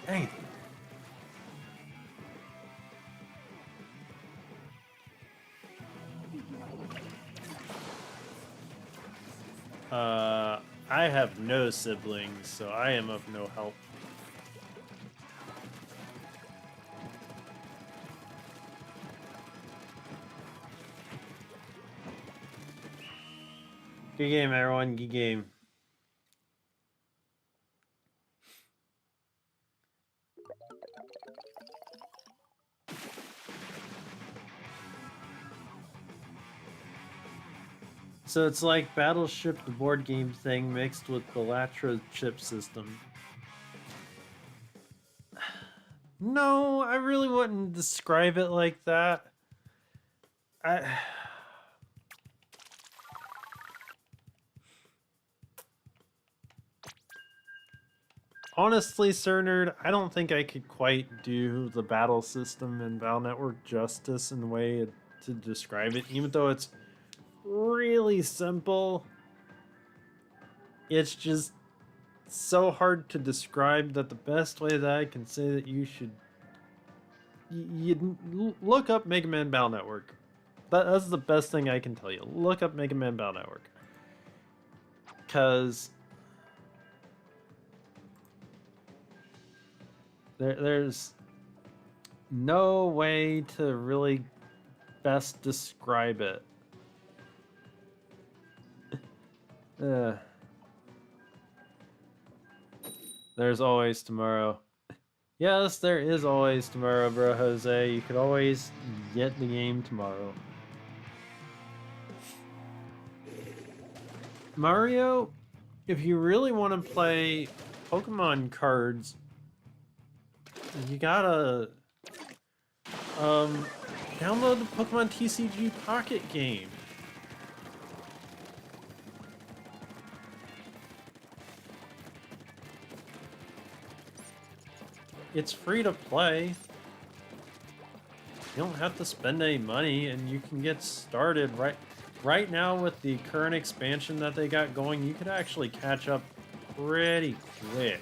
[SPEAKER 1] Hey. I have no siblings, so I am of no help. Good game, everyone. Good game. So it's like Battleship, the board game thing, mixed with the Latra chip system. No, I really wouldn't describe it like that. Honestly, Sir Nerd, I don't think I could quite do the battle system in Battle Network justice in a way to describe it, even though it's really simple. It's just so hard to describe that the best way that I can say that you should look up Mega Man Battle Network. That's the best thing I can tell you. Look up Mega Man Battle Network. Because there's no way to really best describe it. There's always tomorrow. Yes, there is always tomorrow, bro, Jose. You could always get the game tomorrow. Mario, if you really want to play Pokemon cards, you gotta download the Pokemon TCG Pocket game. It's free to play. You don't have to spend any money, and you can get started right now with the current expansion that they got going. You could actually catch up pretty quick.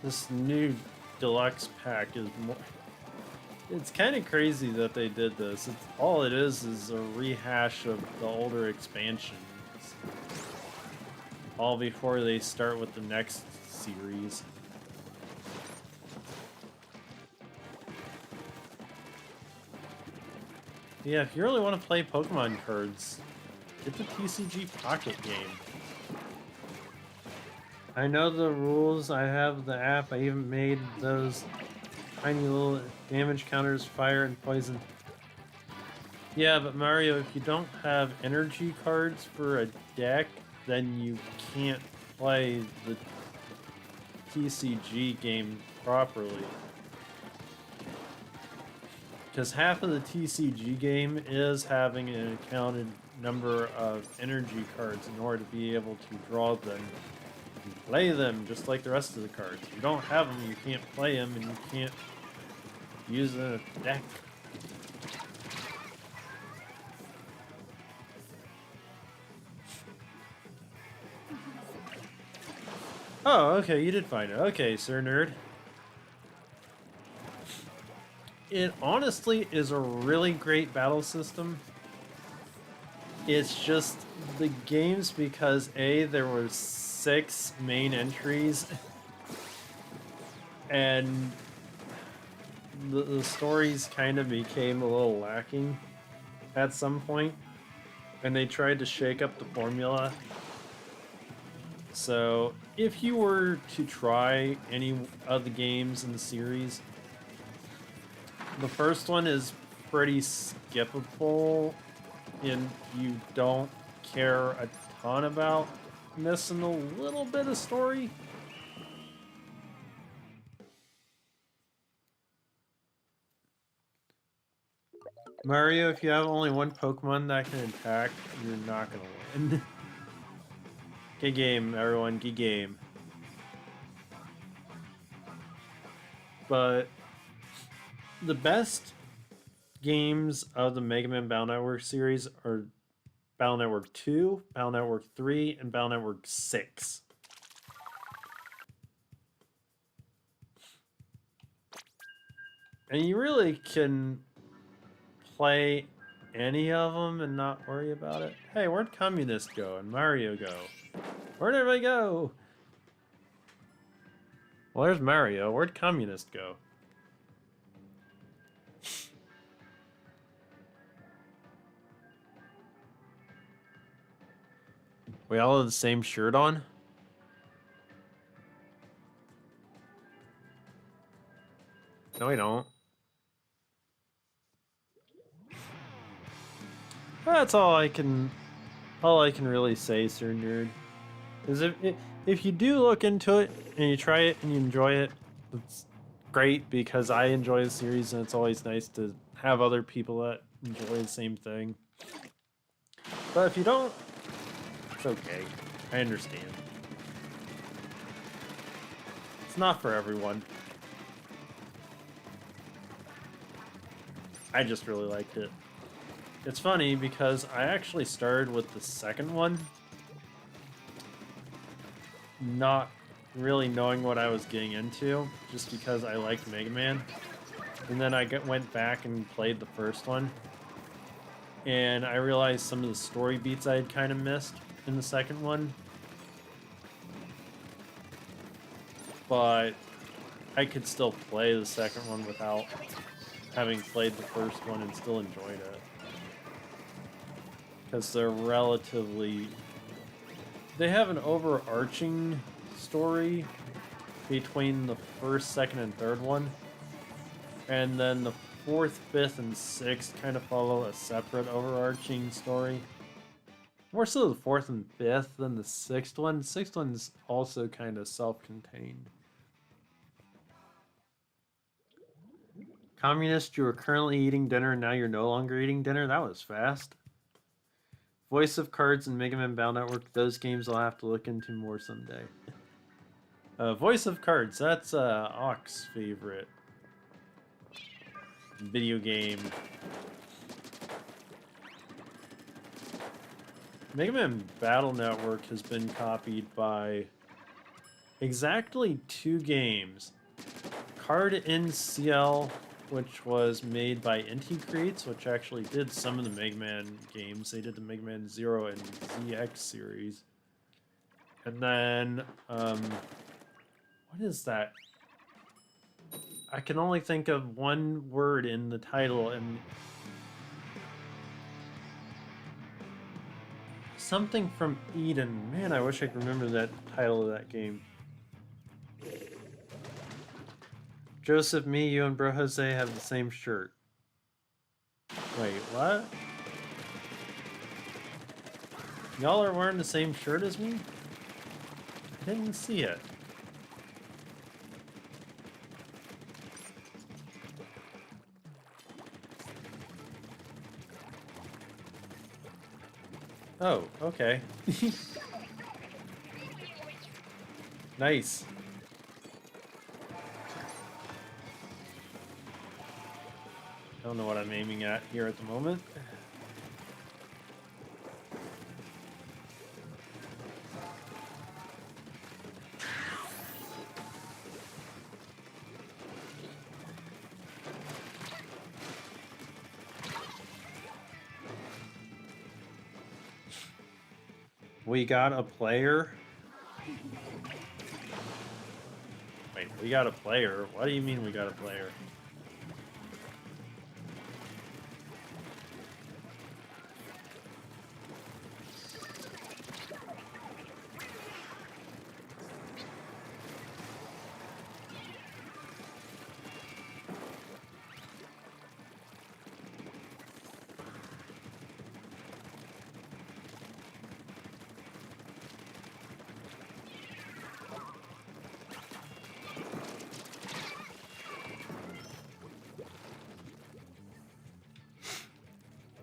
[SPEAKER 1] This new deluxe pack is more... It's kind of crazy that they did this. All it is a rehash of the older expansions. All before they start with the next series. Yeah, if you really want to play Pokemon cards, get the TCG Pocket game. I know the rules, I have the app, I even made those tiny little damage counters, fire and poison. Yeah, but Mario, if you don't have energy cards for a deck, then you can't play the TCG game properly. Because half of the TCG game is having an accounted number of energy cards in order to be able to draw them. Play them just like the rest of the cards. If you don't have them, you can't play them, and you can't use a deck. Oh, okay, you did find it. Okay, Sir Nerd. It honestly is a really great battle system. It's just the games, because A, there were 6 main entries. And the stories kind of became a little lacking at some point, and they tried to shake up the formula. So if you were to try any of the games in the series, the first one is pretty skippable, and you don't care a ton about missing a little bit of story. Mario, if you have only one Pokemon that can attack, you're not gonna win. Good game, everyone. Good game. But the best games of the Mega Man Battle Network series are Battle Network 2, Battle Network 3, and Battle Network 6. And you really can play any of them and not worry about it. Hey, where'd Communist go and Mario go? Where'd everybody go? Well, there's Mario. Where'd Communist go? We all have the same shirt on? No, we don't. That's all I can really say, Sir Nerd. Is if you do look into it and you try it and you enjoy it, it's great because I enjoy the series and it's always nice to have other people that enjoy the same thing. But if you don't, it's okay. I understand. It's not for everyone. I just really liked it. It's funny because I actually started with the second one, not really knowing what I was getting into, just because I liked Mega Man. And then I went back and played the first one, and I realized some of the story beats I had kind of missed in the second one. But I could still play the second one without having played the first one and still enjoyed it. Because they're relatively... They have an overarching story between the first, second, and third one. And then the fourth, fifth, and sixth kind of follow a separate overarching story. More so the fourth and fifth than the sixth one. The sixth one's also kind of self-contained. Communist, you were currently eating dinner and now you're no longer eating dinner? That was fast. Voice of Cards and Mega Man Battle Network, those games I'll have to look into more someday. Voice of Cards, that's Ock's favorite video game. Mega Man Battle Network has been copied by exactly 2 games. Card NCL, which was made by EwKate, which actually did some of the Mega Man games. They did the Mega Man 0 and ZX series. And then, what is that? I can only think of one word in the title, and something from Eden. Man, I wish I could remember that title of that game. Joseph, me, you, and Bro Jose have the same shirt. Wait, what? Y'all are wearing the same shirt as me? I didn't see it. Oh, okay. Nice. I don't know what I'm aiming at here at the moment. We got a player. Wait, We got a player. What do you mean we got a player?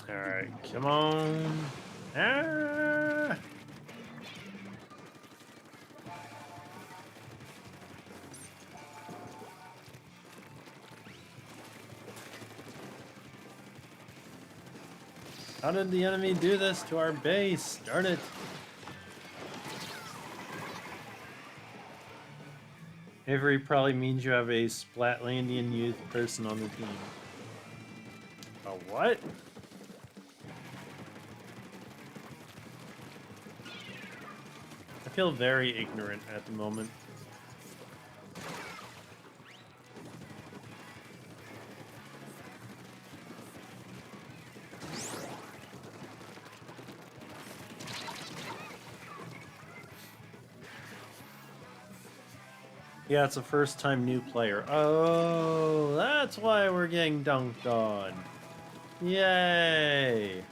[SPEAKER 1] Alright, come on. Ah! How did the enemy do this to our base? Darn it. Avery probably means you have a Splatlandian youth person on the team. A what? I feel very ignorant at the moment. Yeah, it's a first-time new player. Oh, that's why we're getting dunked on. Yay!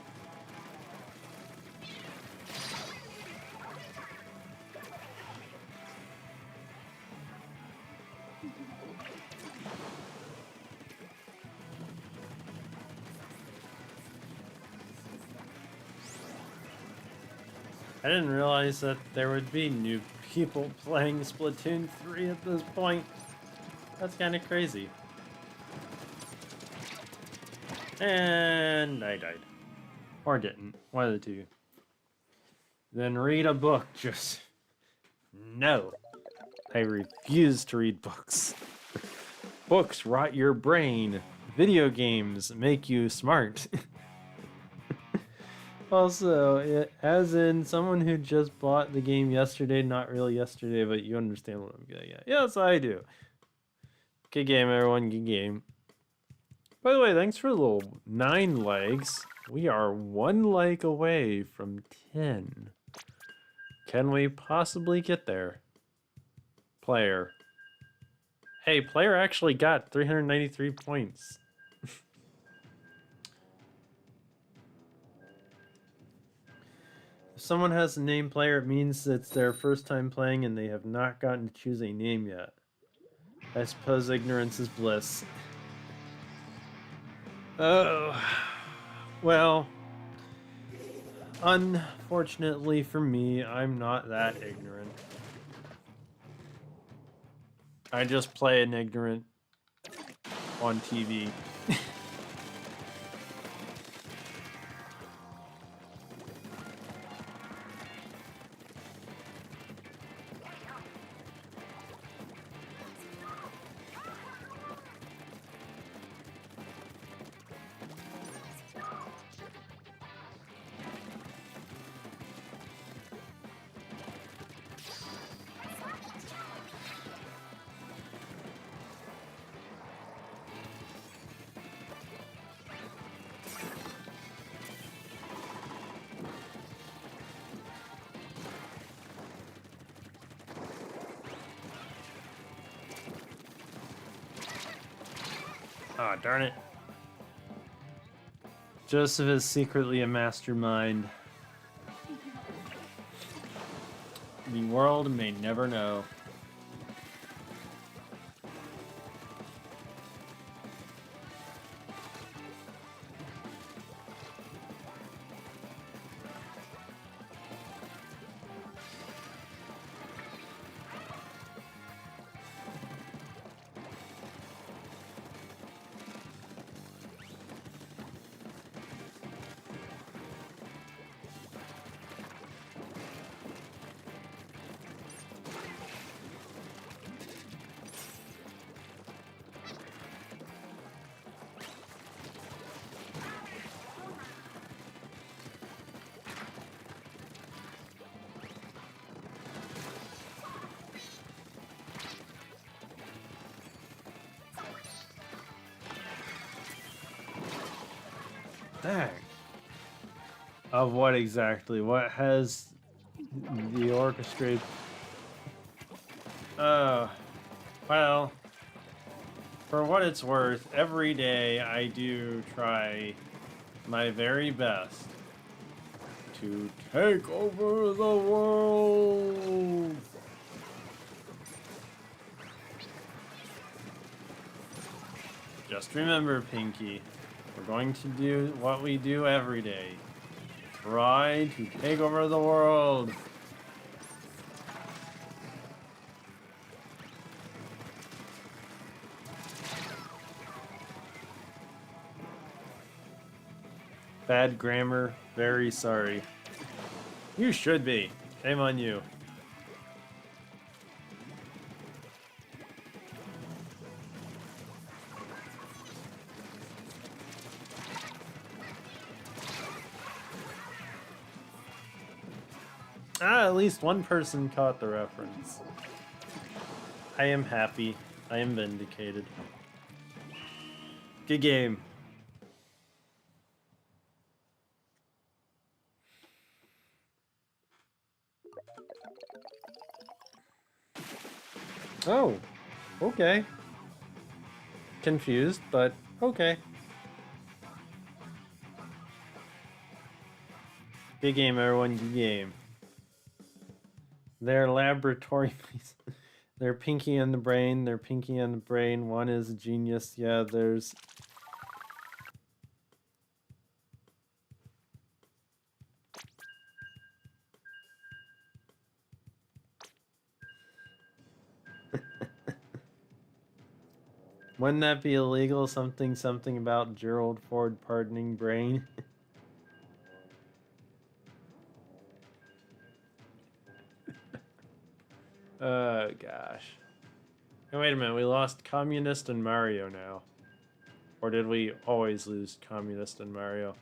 [SPEAKER 1] I didn't realize that there would be new people playing Splatoon 3 at this point. That's kind of crazy. And I died. Or didn't. One of the two. Then read a book. Just... No. I refuse to read books. Books rot your brain. Video games make you smart. Also, as in someone who just bought the game yesterday, not really yesterday, but you understand what I'm getting at. Yes, I do. Good game, everyone. Good game. By the way, thanks for the little 9 legs. We are 1 leg away from 10. Can we possibly get there? Player. Hey, player actually got 393 points. If someone has a name player, it means it's their first time playing and they have not gotten to choose a name yet. I suppose ignorance is bliss. Oh, well, unfortunately for me, I'm not that ignorant. I just play an ignorant on TV. Ah, darn it. Joseph is secretly a mastermind. The world may never know. Dang. Of what exactly? What has the orchestrated? Well, for what it's worth, every day I do try my very best to take over the world. Just remember, Pinky, we're going to do what we do every day. Try to take over the world. Bad grammar, very sorry. You should be. Shame on you. At least one person caught the reference. I am happy. I am vindicated. Good game. Oh, okay. Confused, but okay. Good game, everyone. Good game. Their laboratory, they're Pinky and the Brain. They're Pinky and the Brain. One is a genius. Yeah, there's... Wouldn't that be illegal? Something about Gerald Ford pardoning Brain? Oh, gosh. Hey, wait a minute. We lost Communist and Mario now. Or did we always lose Communist and Mario?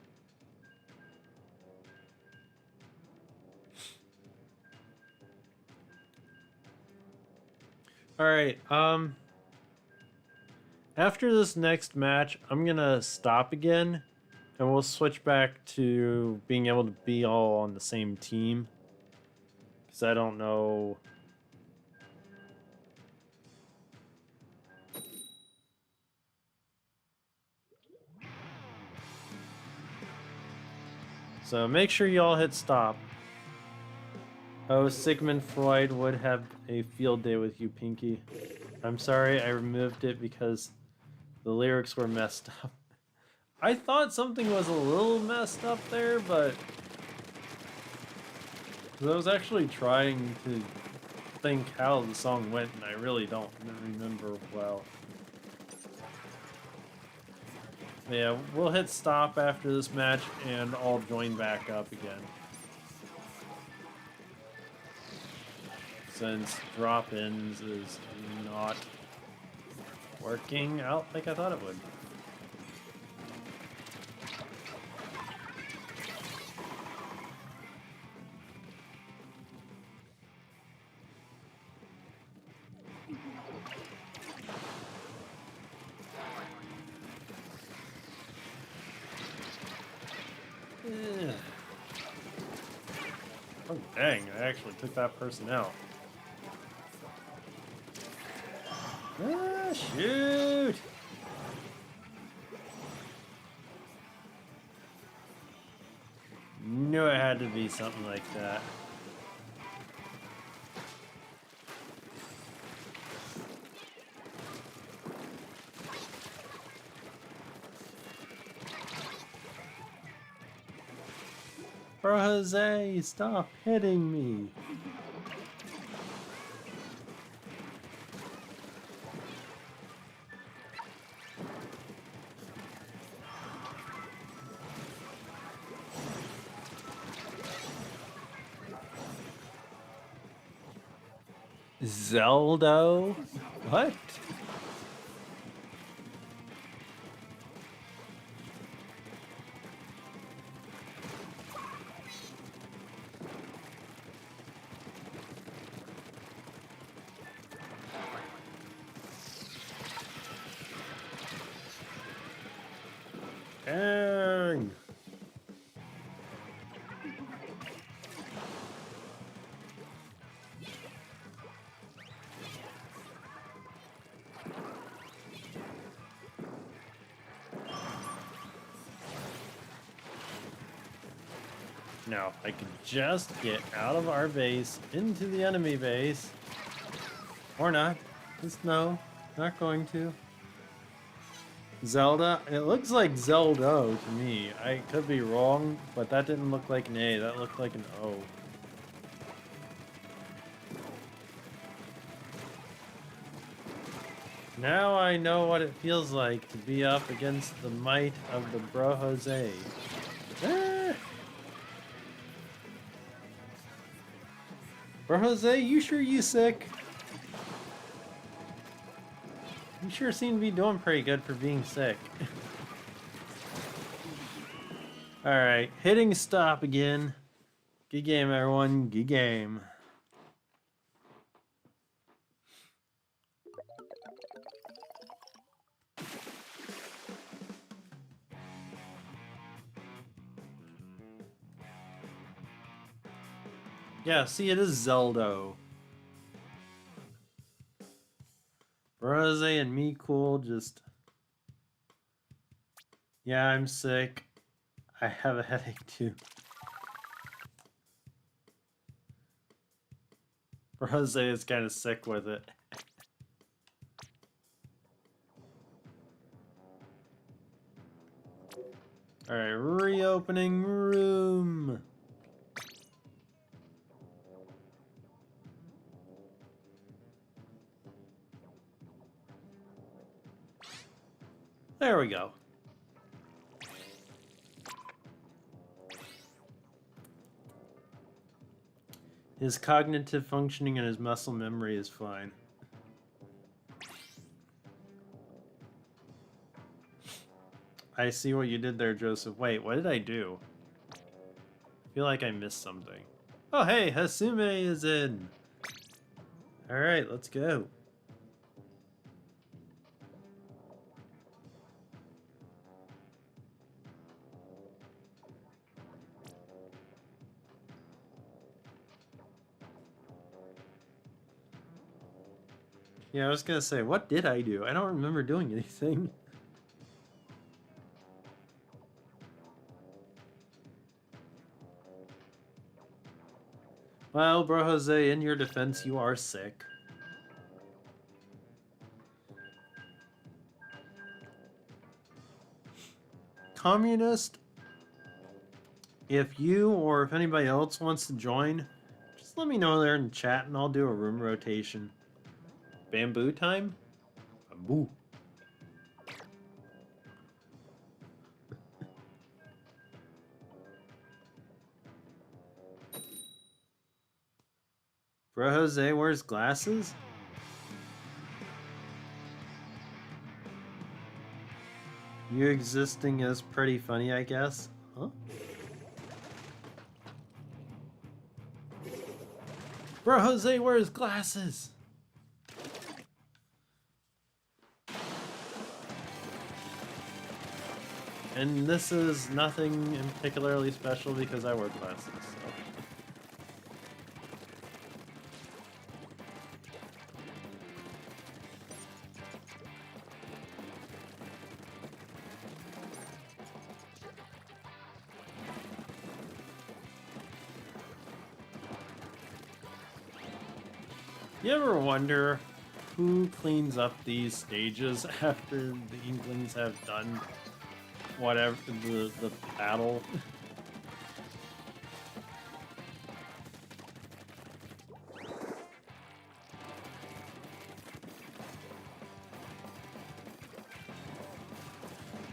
[SPEAKER 1] Alright, after this next match, I'm gonna stop again, and we'll switch back to being able to be all on the same team. Because I don't know... So make sure you all hit stop. Oh, Sigmund Freud would have a field day with you, Pinky. I'm sorry, I removed it because the lyrics were messed up. I thought something was a little messed up there, but... I was actually trying to think how the song went, and I really don't remember well. Yeah, we'll hit stop after this match, and I'll join back up again. Since drop-ins is not working out like I thought it would. Oh dang, I actually took that person out. Ah, shoot! Knew it had to be something like that. Bro Jose, stop hitting me! Zeldo? What? Dang! Now, if I could just get out of our base into the enemy base. Or not. Just no. Not going to. Zelda? It looks like Zeldo to me. I could be wrong, but that didn't look like an A. That looked like an O. Now I know what it feels like to be up against the might of the Bro Jose. Ah! Bro Jose, you sure you sick? You sure seem to be doing pretty good for being sick. Alright, hitting stop again. Good game, everyone. Good game. Yeah, see, it is Zeldo. Rose and me cool, just... Yeah, I'm sick. I have a headache too. Rose is kind of sick with it. Alright, reopening room. There we go. His cognitive functioning and his muscle memory is fine. I see what you did there, Joseph. Wait, what did I do? I feel like I missed something. Oh, hey, Hasume is in. Alright, let's go. Yeah, I was gonna say, what did I do? I don't remember doing anything. Well, Bro Jose, in your defense, you are sick. Communist, if you or if anybody else wants to join, just let me know there in the chat and I'll do a room rotation. Bamboo time? Bamboo. Bro Jose wears glasses? You existing is pretty funny, I guess. Huh? Bro Jose wears glasses! And this is nothing particularly special because I wear glasses. So. You ever wonder who cleans up these stages after the Inklings have done whatever the battle?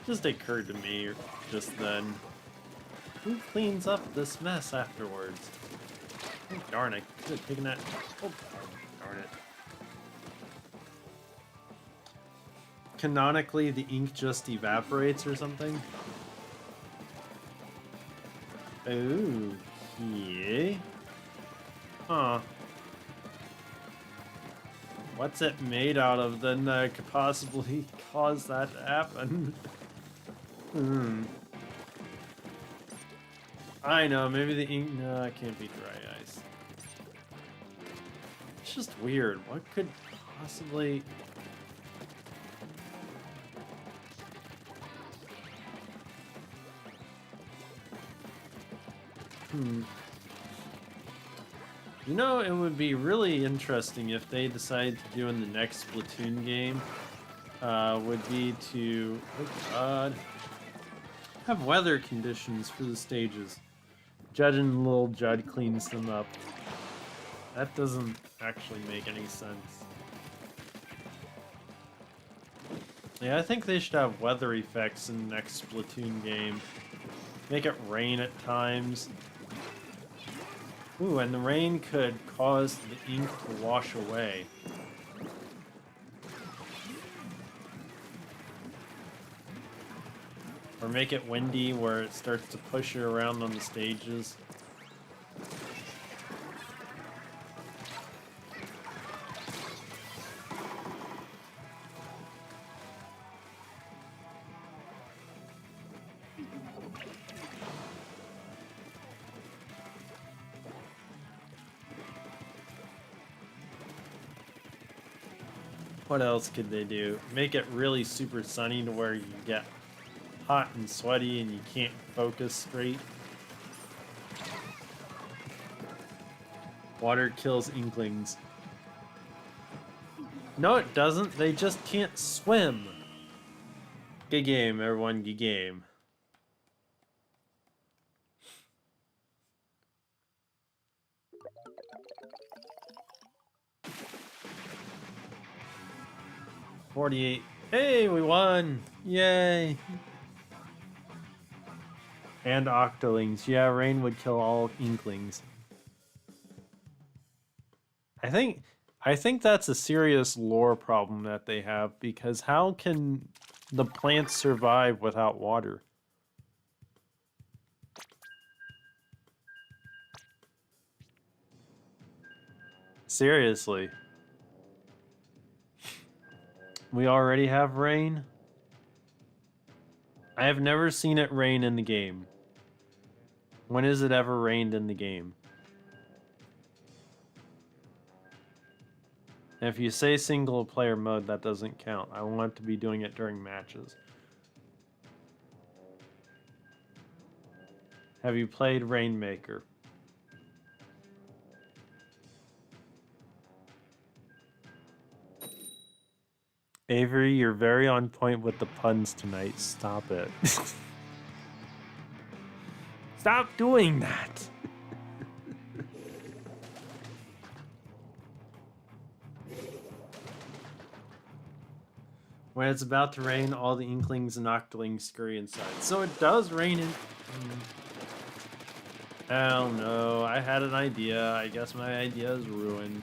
[SPEAKER 1] Just occurred to me just then. Who cleans up this mess afterwards? Oh, darn, I could have taken that. Oh, darn it. Canonically, the ink just evaporates or something? Okay. Huh. What's it made out of then that could possibly cause that to happen? I know, maybe the ink... No, it can't be dry ice. It's just weird. What could possibly... You know, it would be really interesting if they decide to do in the next Splatoon game, would be to, oh god, have weather conditions for the stages. Judging little Judd cleans them up. That doesn't actually make any sense. Yeah, I think they should have weather effects in the next Splatoon game. Make it rain at times. Ooh, and the rain could cause the ink to wash away. Or make it windy where it starts to push you around on the stages. What else could they do? Make it really super sunny to where you get hot and sweaty and you can't focus straight. Water kills inklings. No, it doesn't. They just can't swim. Good game, everyone. Good game. $48. Hey, we won! Yay! And octolings. Yeah, rain would kill all inklings. I think that's a serious lore problem that they have, because how can the plants survive without water? Seriously. We already have rain? I have never seen it rain in the game. When has it ever rained in the game? And if you say single player mode, that doesn't count. I want to be doing it during matches. Have you played Rainmaker? Avery, you're very on point with the puns tonight. Stop it. Stop doing that! When it's about to rain, all the inklings and octolings scurry inside. So it does rain in... I don't know. I had an idea. I guess my idea is ruined.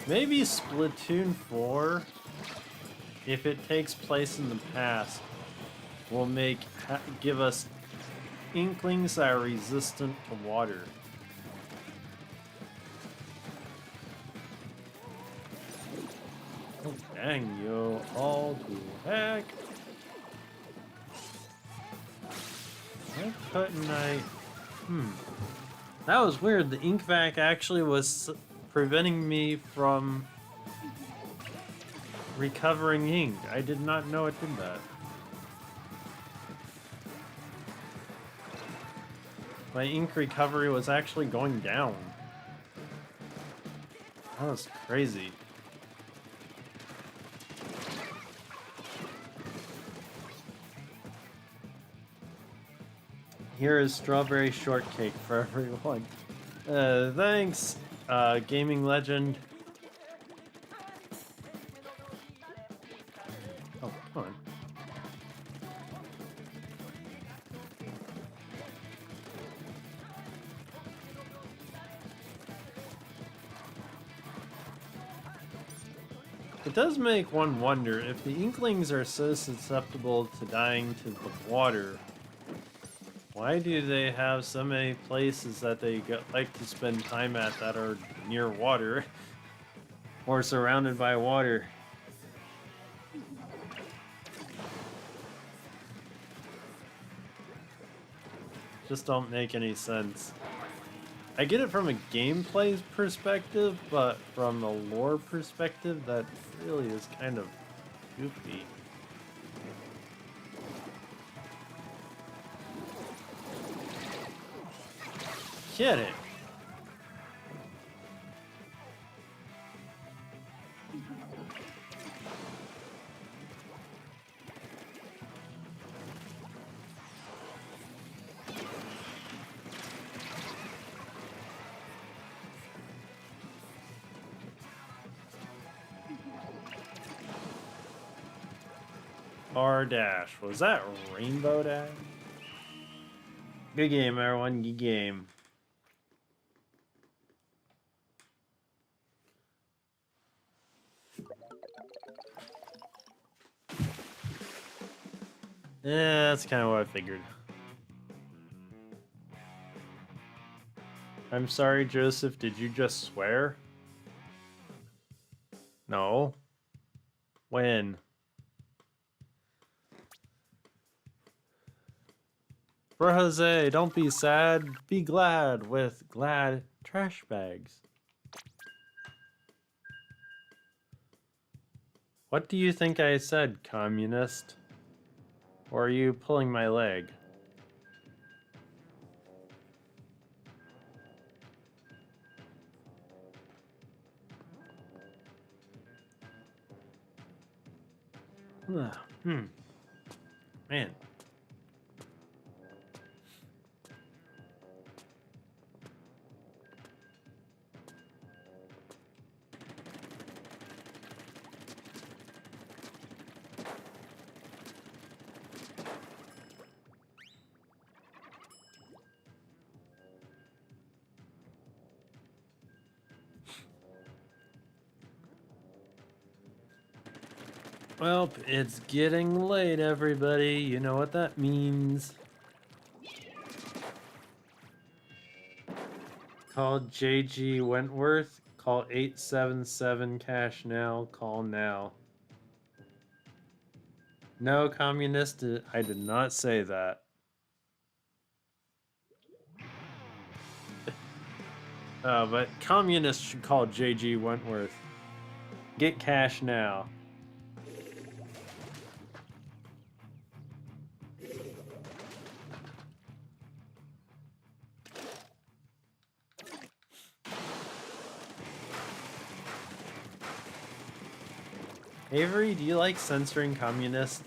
[SPEAKER 1] Maybe Splatoon 4, if it takes place in the past, will give us inklings that are resistant to water. Oh, dang you all to heck. Why couldn't I? That was weird. The ink vac actually was preventing me from recovering ink. I did not know it did that. My ink recovery was actually going down. That was crazy. Here is strawberry shortcake for everyone. Thanks, gaming legend. Oh, come on. It does make one wonder if the inklings are so susceptible to dying to the water. Why do they have so many places that they like to spend time at that are near water or surrounded by water? Just don't make any sense. I get it from a gameplay perspective, but from a lore perspective, that really is kind of goofy. Get it. R dash. Was that Rainbow Dash? Good game, everyone. Good game. Yeah, that's kind of what I figured. I'm sorry, Joseph. Did you just swear? No. When? Bro Jose, don't be sad. Be glad with glad trash bags. What do you think I said, communist? Or are you pulling my leg? Man. Well, it's getting late, everybody. You know what that means. Call JG Wentworth. Call 877 cash now. Call now. No, communist, I did not say that. But communists should call JG Wentworth. Get cash now. Avery, do you like censoring communists?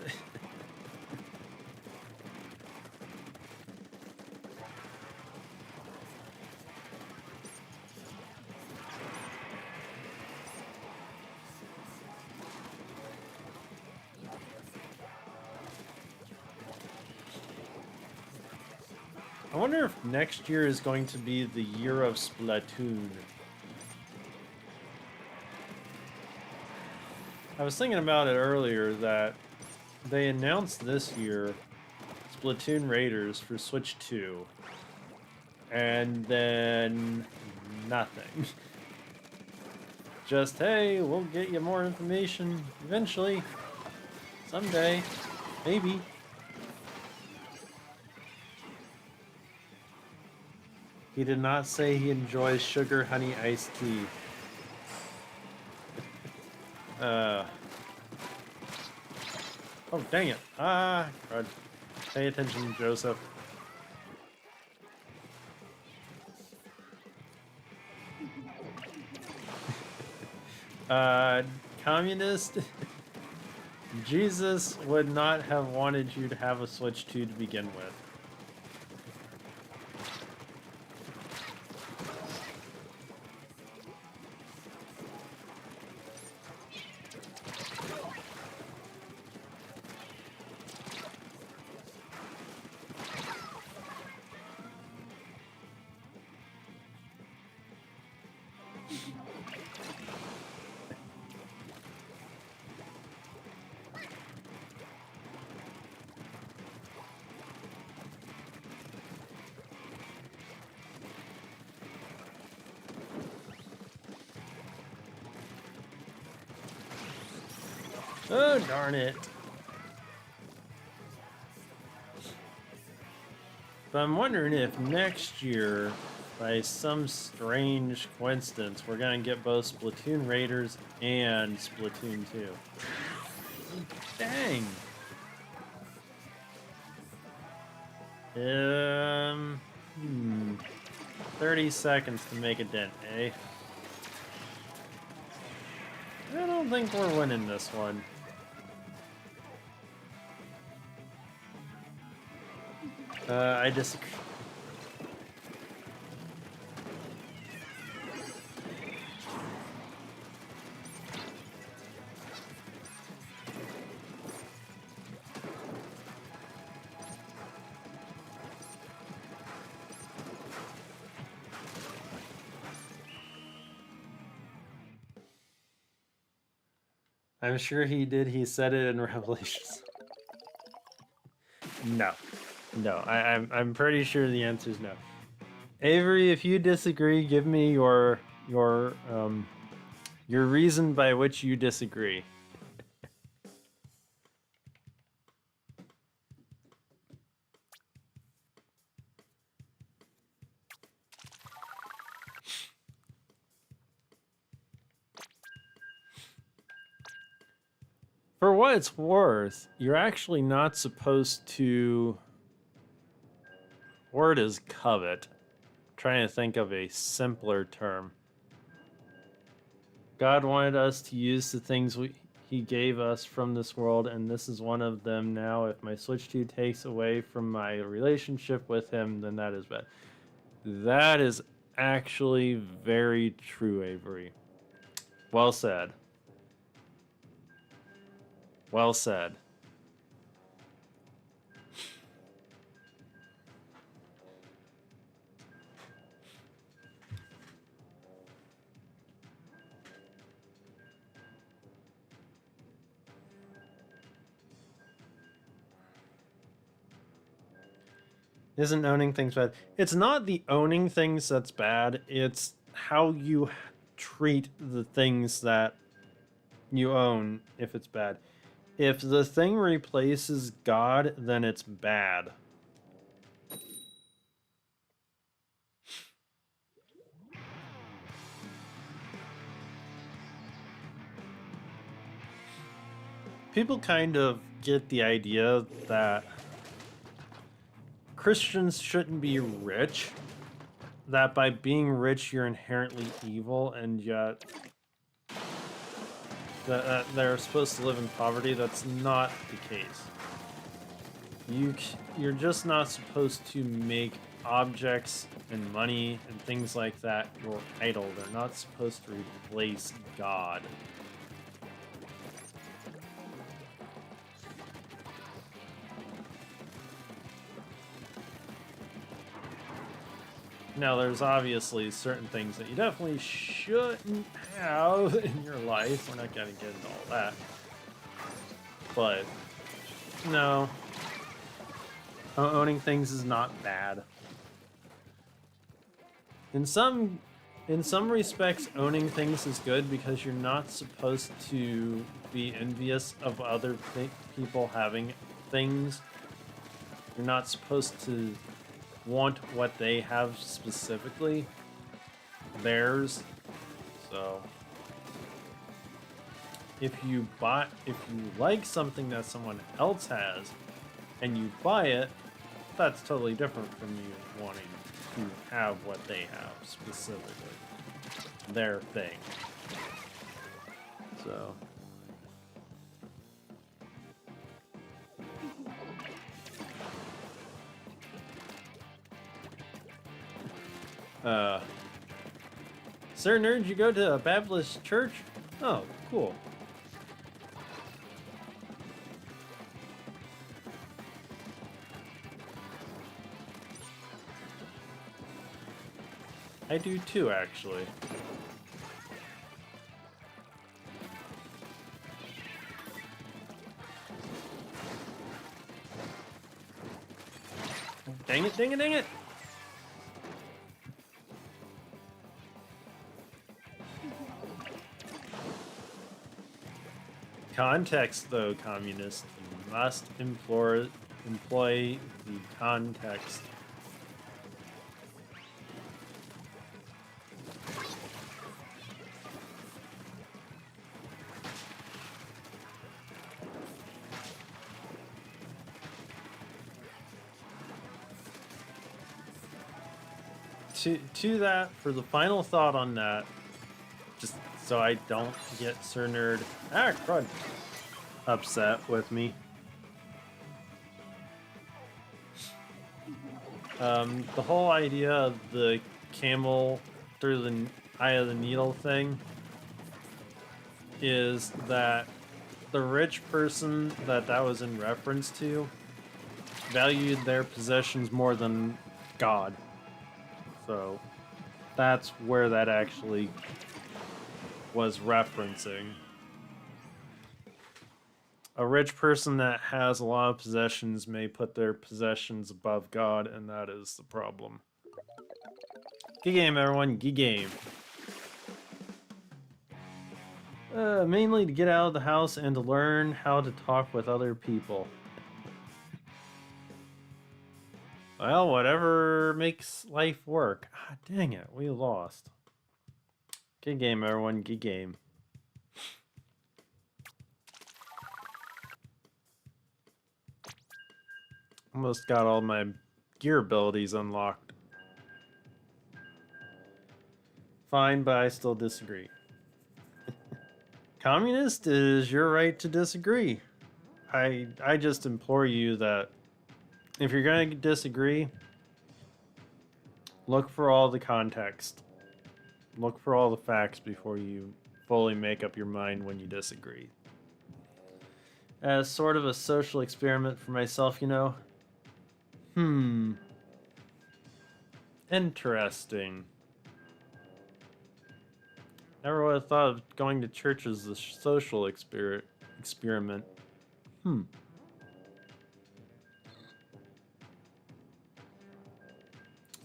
[SPEAKER 1] I wonder if next year is going to be the year of Splatoon. I was thinking about it earlier that they announced this year Splatoon Raiders for Switch 2. And then nothing. Just, hey, we'll get you more information eventually. Someday. Maybe. He did not say he enjoys sugar honey iced tea. Oh, dang it. Ah, God. Pay attention, Joseph. Communist? Jesus would not have wanted you to have a Switch 2 to begin with. Oh, darn it. But I'm wondering if next year, by some strange coincidence, we're going to get both Splatoon Raiders and Splatoon 2. Dang. 30 seconds to make a dent, eh? I don't think we're winning this one. I disagree. I'm sure he did. He said it in Revelations. No. No. I'm pretty sure the answer is no. Avery, if you disagree, give me your reason by which you disagree. For what it's worth, you're actually not supposed to. Word is covet. I'm trying to think of a simpler term. God wanted us to use the things He gave us from this world, and this is one of them now. If my Switch 2 takes away from my relationship with Him, then that is bad. That is actually very true, Avery. Well said. Well said. Isn't owning things bad? It's not the owning things that's bad. It's how you treat the things that you own if it's bad. If the thing replaces God, then it's bad. People kind of get the idea that Christians shouldn't be rich, that by being rich you're inherently evil, and yet that they're supposed to live in poverty. That's not the case. You're just not supposed to make objects and money and things like that your idol. They're not supposed to replace God. Now, there's obviously certain things that you definitely shouldn't have in your life. We're not going to get into all that. But, no. Owning things is not bad. In some respects, owning things is good because you're not supposed to be envious of other people having things. You're not supposed to want what they have specifically, theirs. So if you like something that someone else has and you buy it, that's totally different from you wanting to have what they have specifically, their thing. So Sir Nerd, you go to a Baptist church? Oh, cool. I do too, actually. Dang it, dang it, dang it! Context, though, communist. You must employ the context. To that, for the final thought on that, just so I don't get Sir Nerd crud upset with me. The whole idea of the camel through the eye of the needle thing is that the rich person that was in reference to valued their possessions more than God. So that's where that actually was referencing. A rich person that has a lot of possessions may put their possessions above God, and that is the problem. Good game, everyone. Good game. Mainly to get out of the house and to learn how to talk with other people. Well, whatever makes life work. Ah, dang it, we lost. Good game, everyone. Good game. Almost got all my gear abilities unlocked. Fine, but I still disagree. Communist, it is your right to disagree. I just implore you that if you're going to disagree, look for all the context. Look for all the facts before you fully make up your mind when you disagree. As sort of a social experiment for myself, you know. Interesting. Never would have thought of going to church as a social experiment. I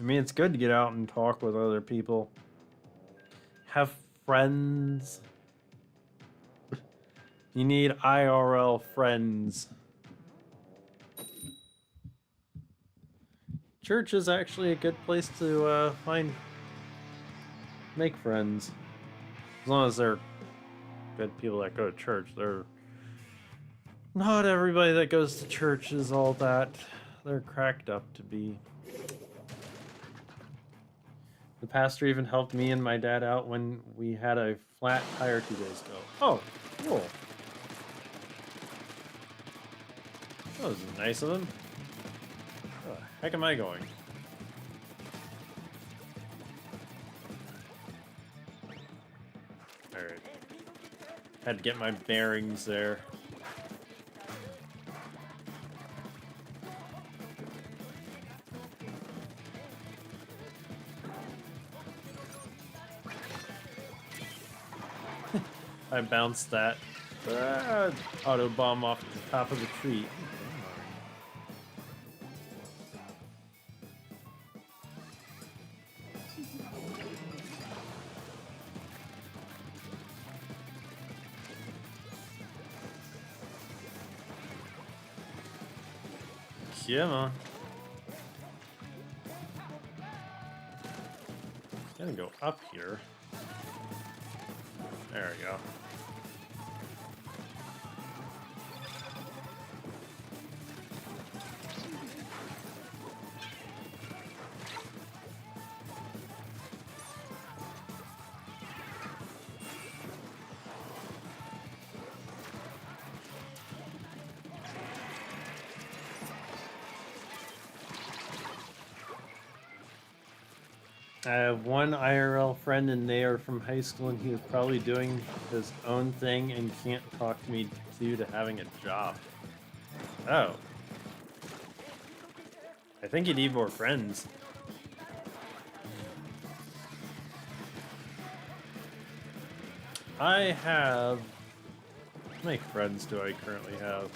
[SPEAKER 1] mean, it's good to get out and talk with other people. Have friends. You need IRL friends. Church is actually a good place to make friends. As long as they're good people that go to church. They're not everybody that goes to church is all that they're cracked up to be. The pastor even helped me and my dad out when we had a flat tire 2 days ago. Oh, cool. That was nice of him. Where the heck am I going? Alright. Had to get my bearings there. I bounced that auto bomb off the top of the tree. Yeah, man. It's gonna go up here. There we go. I have one IRL friend and they are from high school and he is probably doing his own thing and can't talk to me due to having a job. Oh. I think you need more friends. I have... How many friends do I currently have?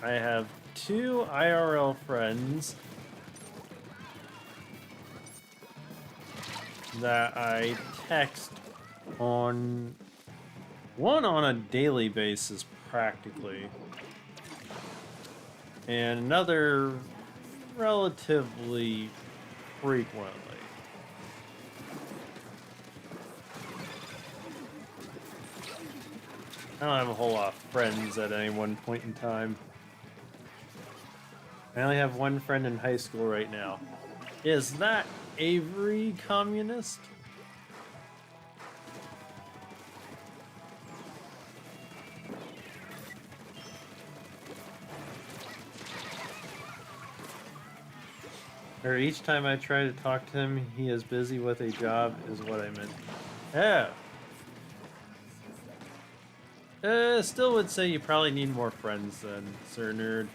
[SPEAKER 1] I have 2 IRL friends that I text on One on a daily basis, practically. And another relatively frequently. I don't have a whole lot of friends at any one point in time. I only have one friend in high school right now. Is that Avery communist? Or each time I try to talk to him, he is busy with a job, is what I meant. Yeah. Still would say you probably need more friends then, Sir Nerd.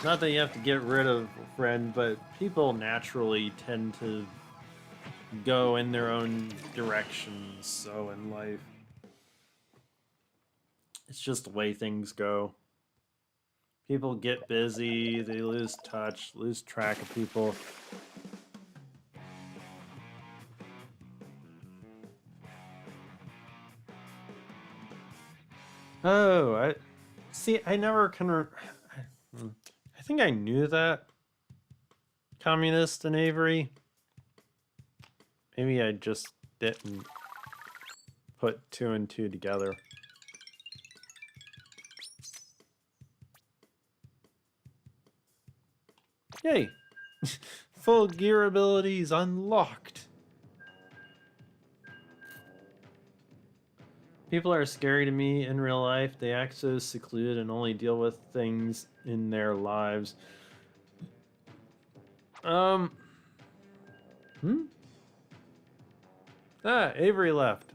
[SPEAKER 1] Not that you have to get rid of a friend, but people naturally tend to go in their own directions, so in life. It's just the way things go. People get busy, they lose touch, lose track of people. Oh, I never can. I think I knew that. Communist and Avery. Maybe I just didn't put two and two together. Yay! Full gear abilities unlocked. People are scary to me in real life. They act so secluded and only deal with things in their lives. Avery left.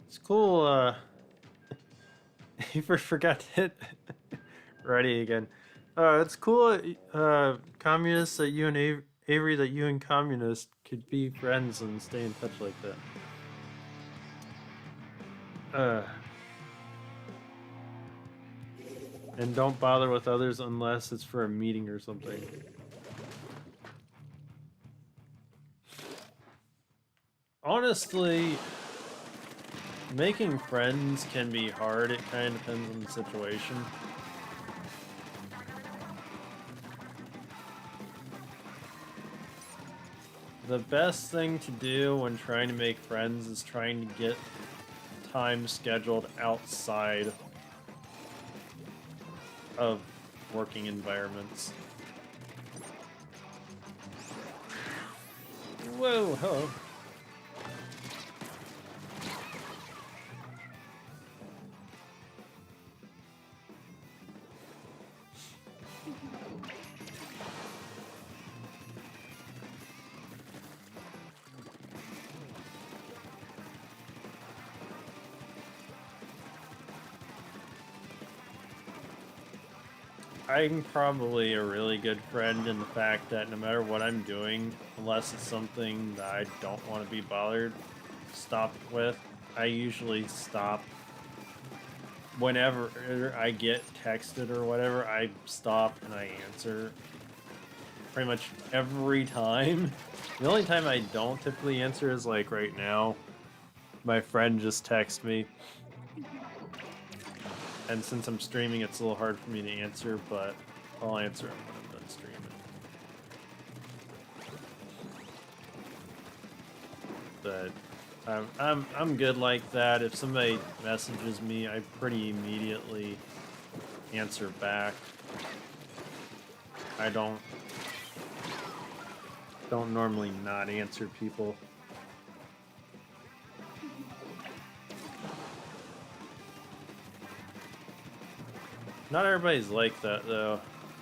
[SPEAKER 1] It's cool, Avery forgot to hit ready again. It's cool, communists that you and Avery, that you and communists could be friends and stay in touch like that. And don't bother with others unless it's for a meeting or something. Honestly, making friends can be hard. It kind of depends on the situation. The best thing to do when trying to make friends is trying to get time scheduled outside of working environments. Whoa, hello. I'm probably a really good friend in the fact that no matter what I'm doing, unless it's something that I don't want to be bothered, stop with, I usually stop. Whenever I get texted or whatever, I stop and I answer pretty much every time. The only time I don't typically answer is like right now. My friend just texted me. And since I'm streaming, it's a little hard for me to answer, but I'll answer them when I'm done streaming. But I'm good like that. If somebody messages me, I pretty immediately answer back. I don't normally not answer people. Not everybody's like that, though.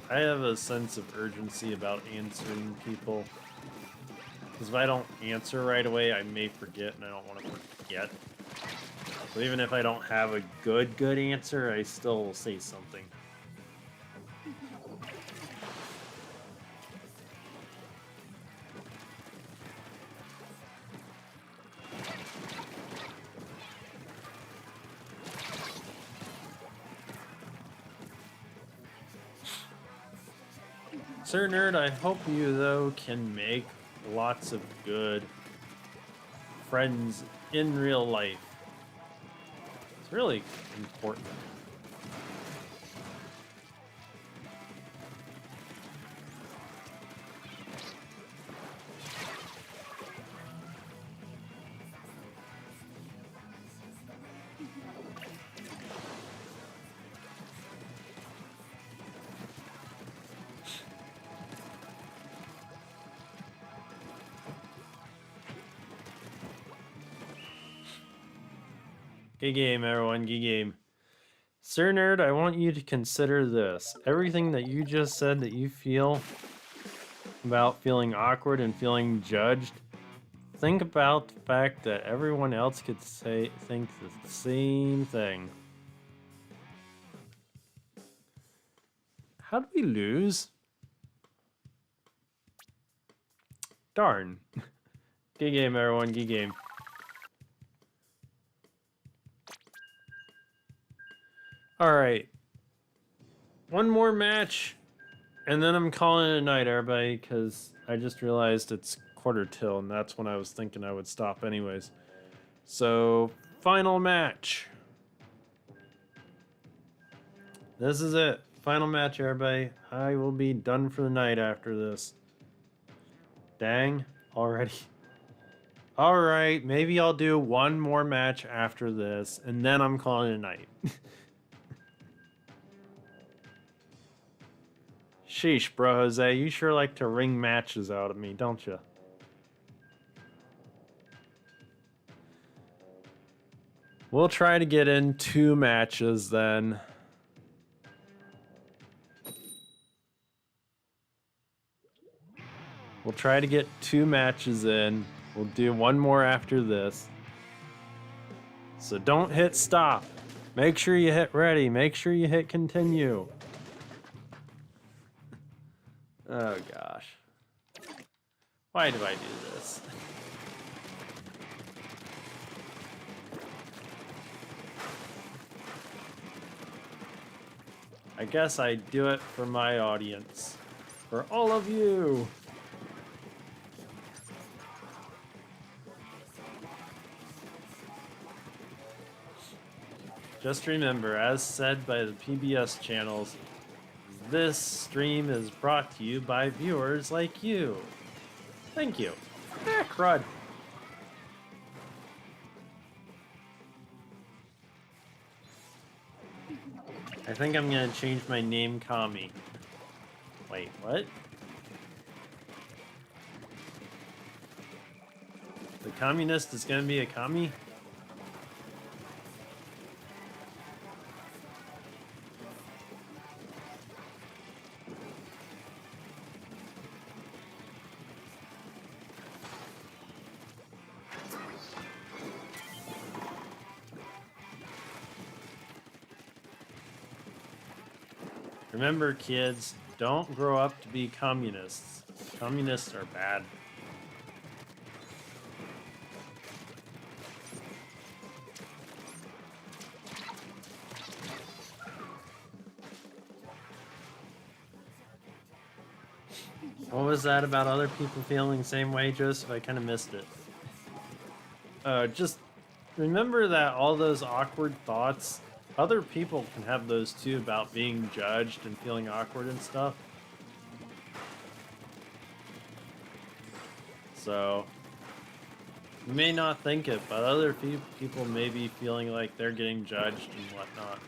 [SPEAKER 1] I have a sense of urgency about answering people. Because if I don't answer right away, I may forget, and I don't want to forget. So even if I don't have a good answer, I still will say something. Sir Nerd, I hope you, though, can make lots of good friends in real life. It's really important. Good game, everyone. Good game. Sir Nerd, I want you to consider this. Everything that you just said that you feel about feeling awkward and feeling judged, think about the fact that everyone else could think the same thing. How did we lose? Darn. Good game, everyone. Good game. Alright. One more match, and then I'm calling it a night, everybody, because I just realized it's quarter till, and that's when I was thinking I would stop anyways. So, final match. This is it. Final match, everybody. I will be done for the night after this. Dang, already. Alright, maybe I'll do one more match after this, and then I'm calling it a night. Sheesh, bro, Jose, you sure like to wring matches out of me, don't you? We'll try to get in 2 matches then. We'll try to get 2 matches in. We'll do one more after this. So don't hit stop. Make sure you hit ready. Make sure you hit continue. Oh gosh. Why do I do this? I guess I do it for my audience. For all of you. Just remember, as said by the PBS channels, this stream is brought to you by viewers like you. Thank you. Crud. I think I'm gonna change my name Kami. Wait, what? The communist is gonna be a Kami? Remember, kids, don't grow up to be communists. Communists are bad. What was that about other people feeling the same way, Joseph? I kind of missed it. Just remember that all those awkward thoughts, other people can have those too about being judged and feeling awkward and stuff. So, you may not think it, but other people may be feeling like they're getting judged and whatnot.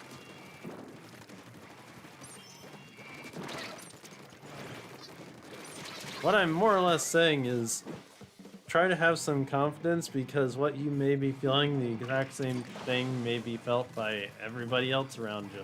[SPEAKER 1] What I'm more or less saying is try to have some confidence, because what you may be feeling, the exact same thing may be felt by everybody else around you.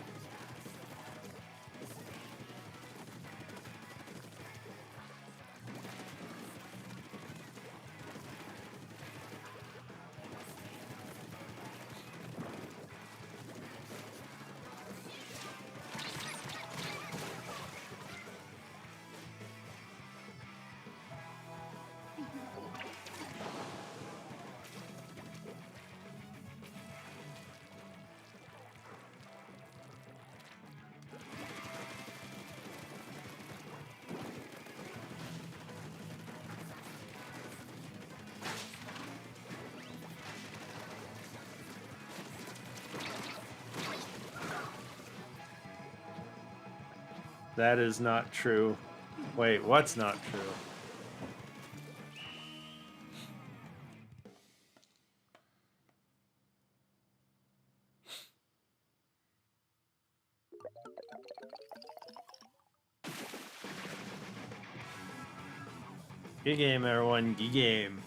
[SPEAKER 1] That is not true. Wait, what's not true? Good game, everyone. Good game.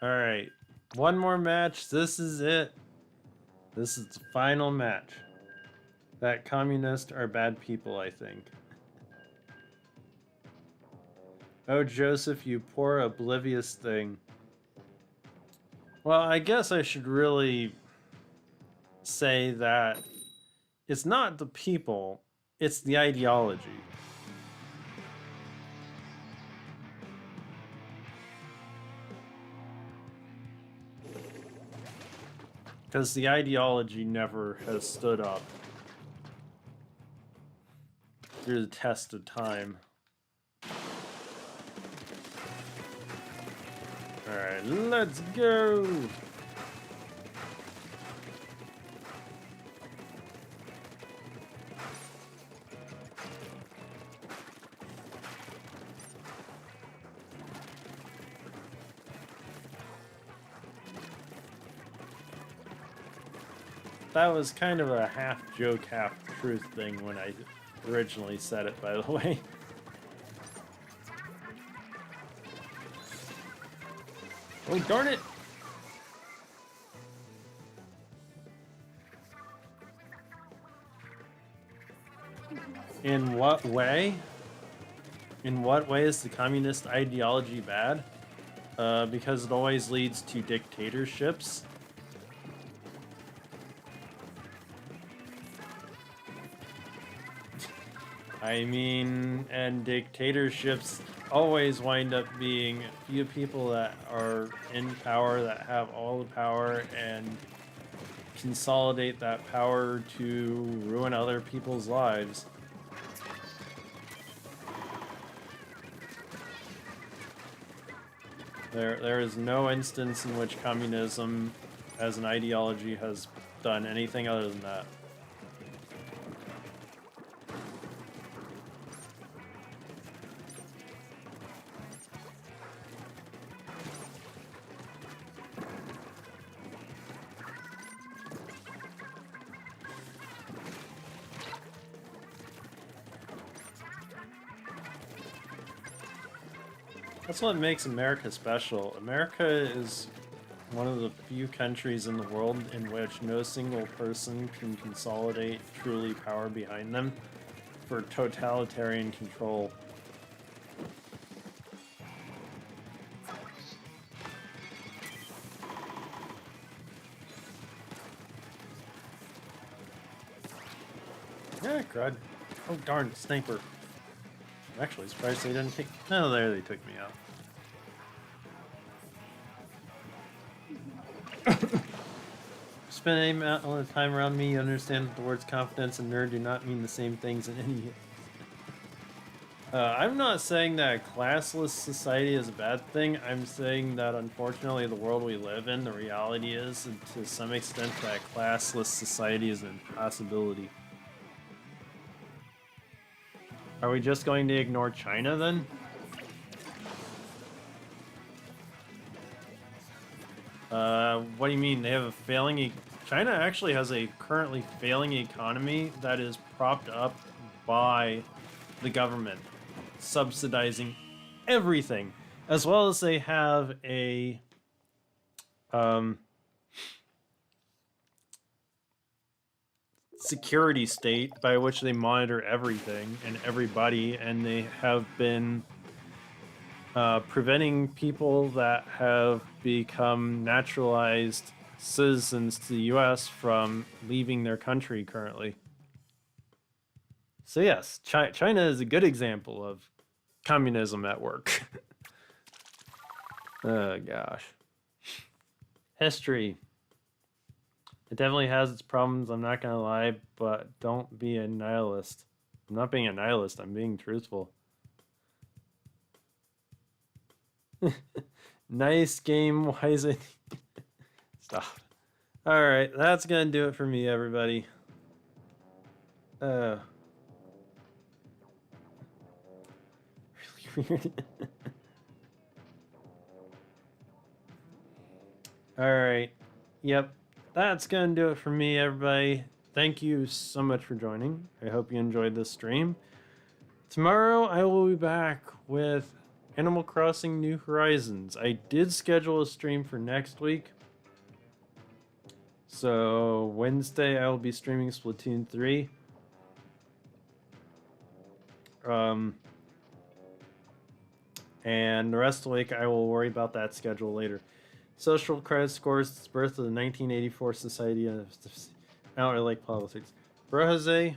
[SPEAKER 1] Alright. One more match. This is it. This is the final match. That communists are bad people, I think. Oh, Joseph, you poor oblivious thing. Well, I guess I should really say that it's not the people, it's the ideology. Because the ideology never has stood up through the test of time. Alright, let's go! That was kind of a half joke, half truth thing when I originally said it, by the way. Oh, darn it! In what way? In what way is the communist ideology bad? Because it always leads to dictatorships. I mean, and dictatorships always wind up being a few people that are in power, that have all the power, and consolidate that power to ruin other people's lives. There is no instance in which communism as an ideology has done anything other than that. That's what makes America special. America is one of the few countries in the world in which no single person can consolidate truly power behind them for totalitarian control. Yeah, crud. Oh darn, sniper. I'm actually surprised they didn't take... Oh, there they took me out. Spend any amount of time around me, you understand that the words confidence and nerd do not mean the same things in any... I'm not saying that a classless society is a bad thing. I'm saying that unfortunately the world we live in, the reality is, to some extent, that classless society is an impossibility. Are we just going to ignore China then? What do you mean? They have a failing... China actually has a currently failing economy that is propped up by the government, subsidizing everything, as well as they have a security state by which they monitor everything and everybody, and they have been preventing people that have become naturalized citizens to the US from leaving their country currently. So yes, China is a good example of communism at work. Oh gosh. History. It definitely has its problems, I'm not gonna lie, but don't be a nihilist. I'm not being a nihilist, I'm being truthful. Nice game, why is it? Stop. Alright, that's gonna do it for me, everybody. Really weird. Alright. Yep. That's gonna do it for me, everybody. Thank you so much for joining. I hope you enjoyed this stream. Tomorrow I will be back with Animal Crossing New Horizons. I did schedule a stream for next week. So Wednesday I will be streaming Splatoon 3. And the rest of the week I will worry about that schedule later. Social credit scores, birth of the 1984 Society of... I don't really like politics. Bro Jose,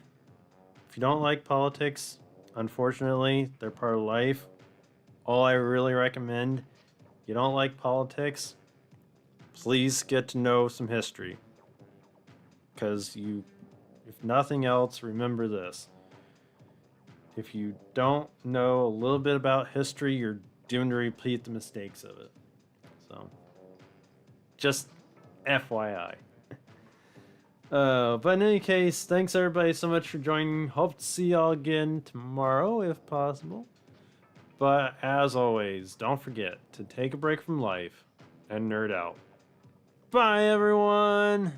[SPEAKER 1] if you don't like politics, unfortunately, they're part of life. All I really recommend, you don't like politics, please get to know some history. Because you, if nothing else, remember this. If you don't know a little bit about history, you're doomed to repeat the mistakes of it. So, just FYI. But in any case, thanks everybody so much for joining. Hope to see y'all again tomorrow, if possible. But as always, don't forget to take a break from life and nerd out. Bye, everyone!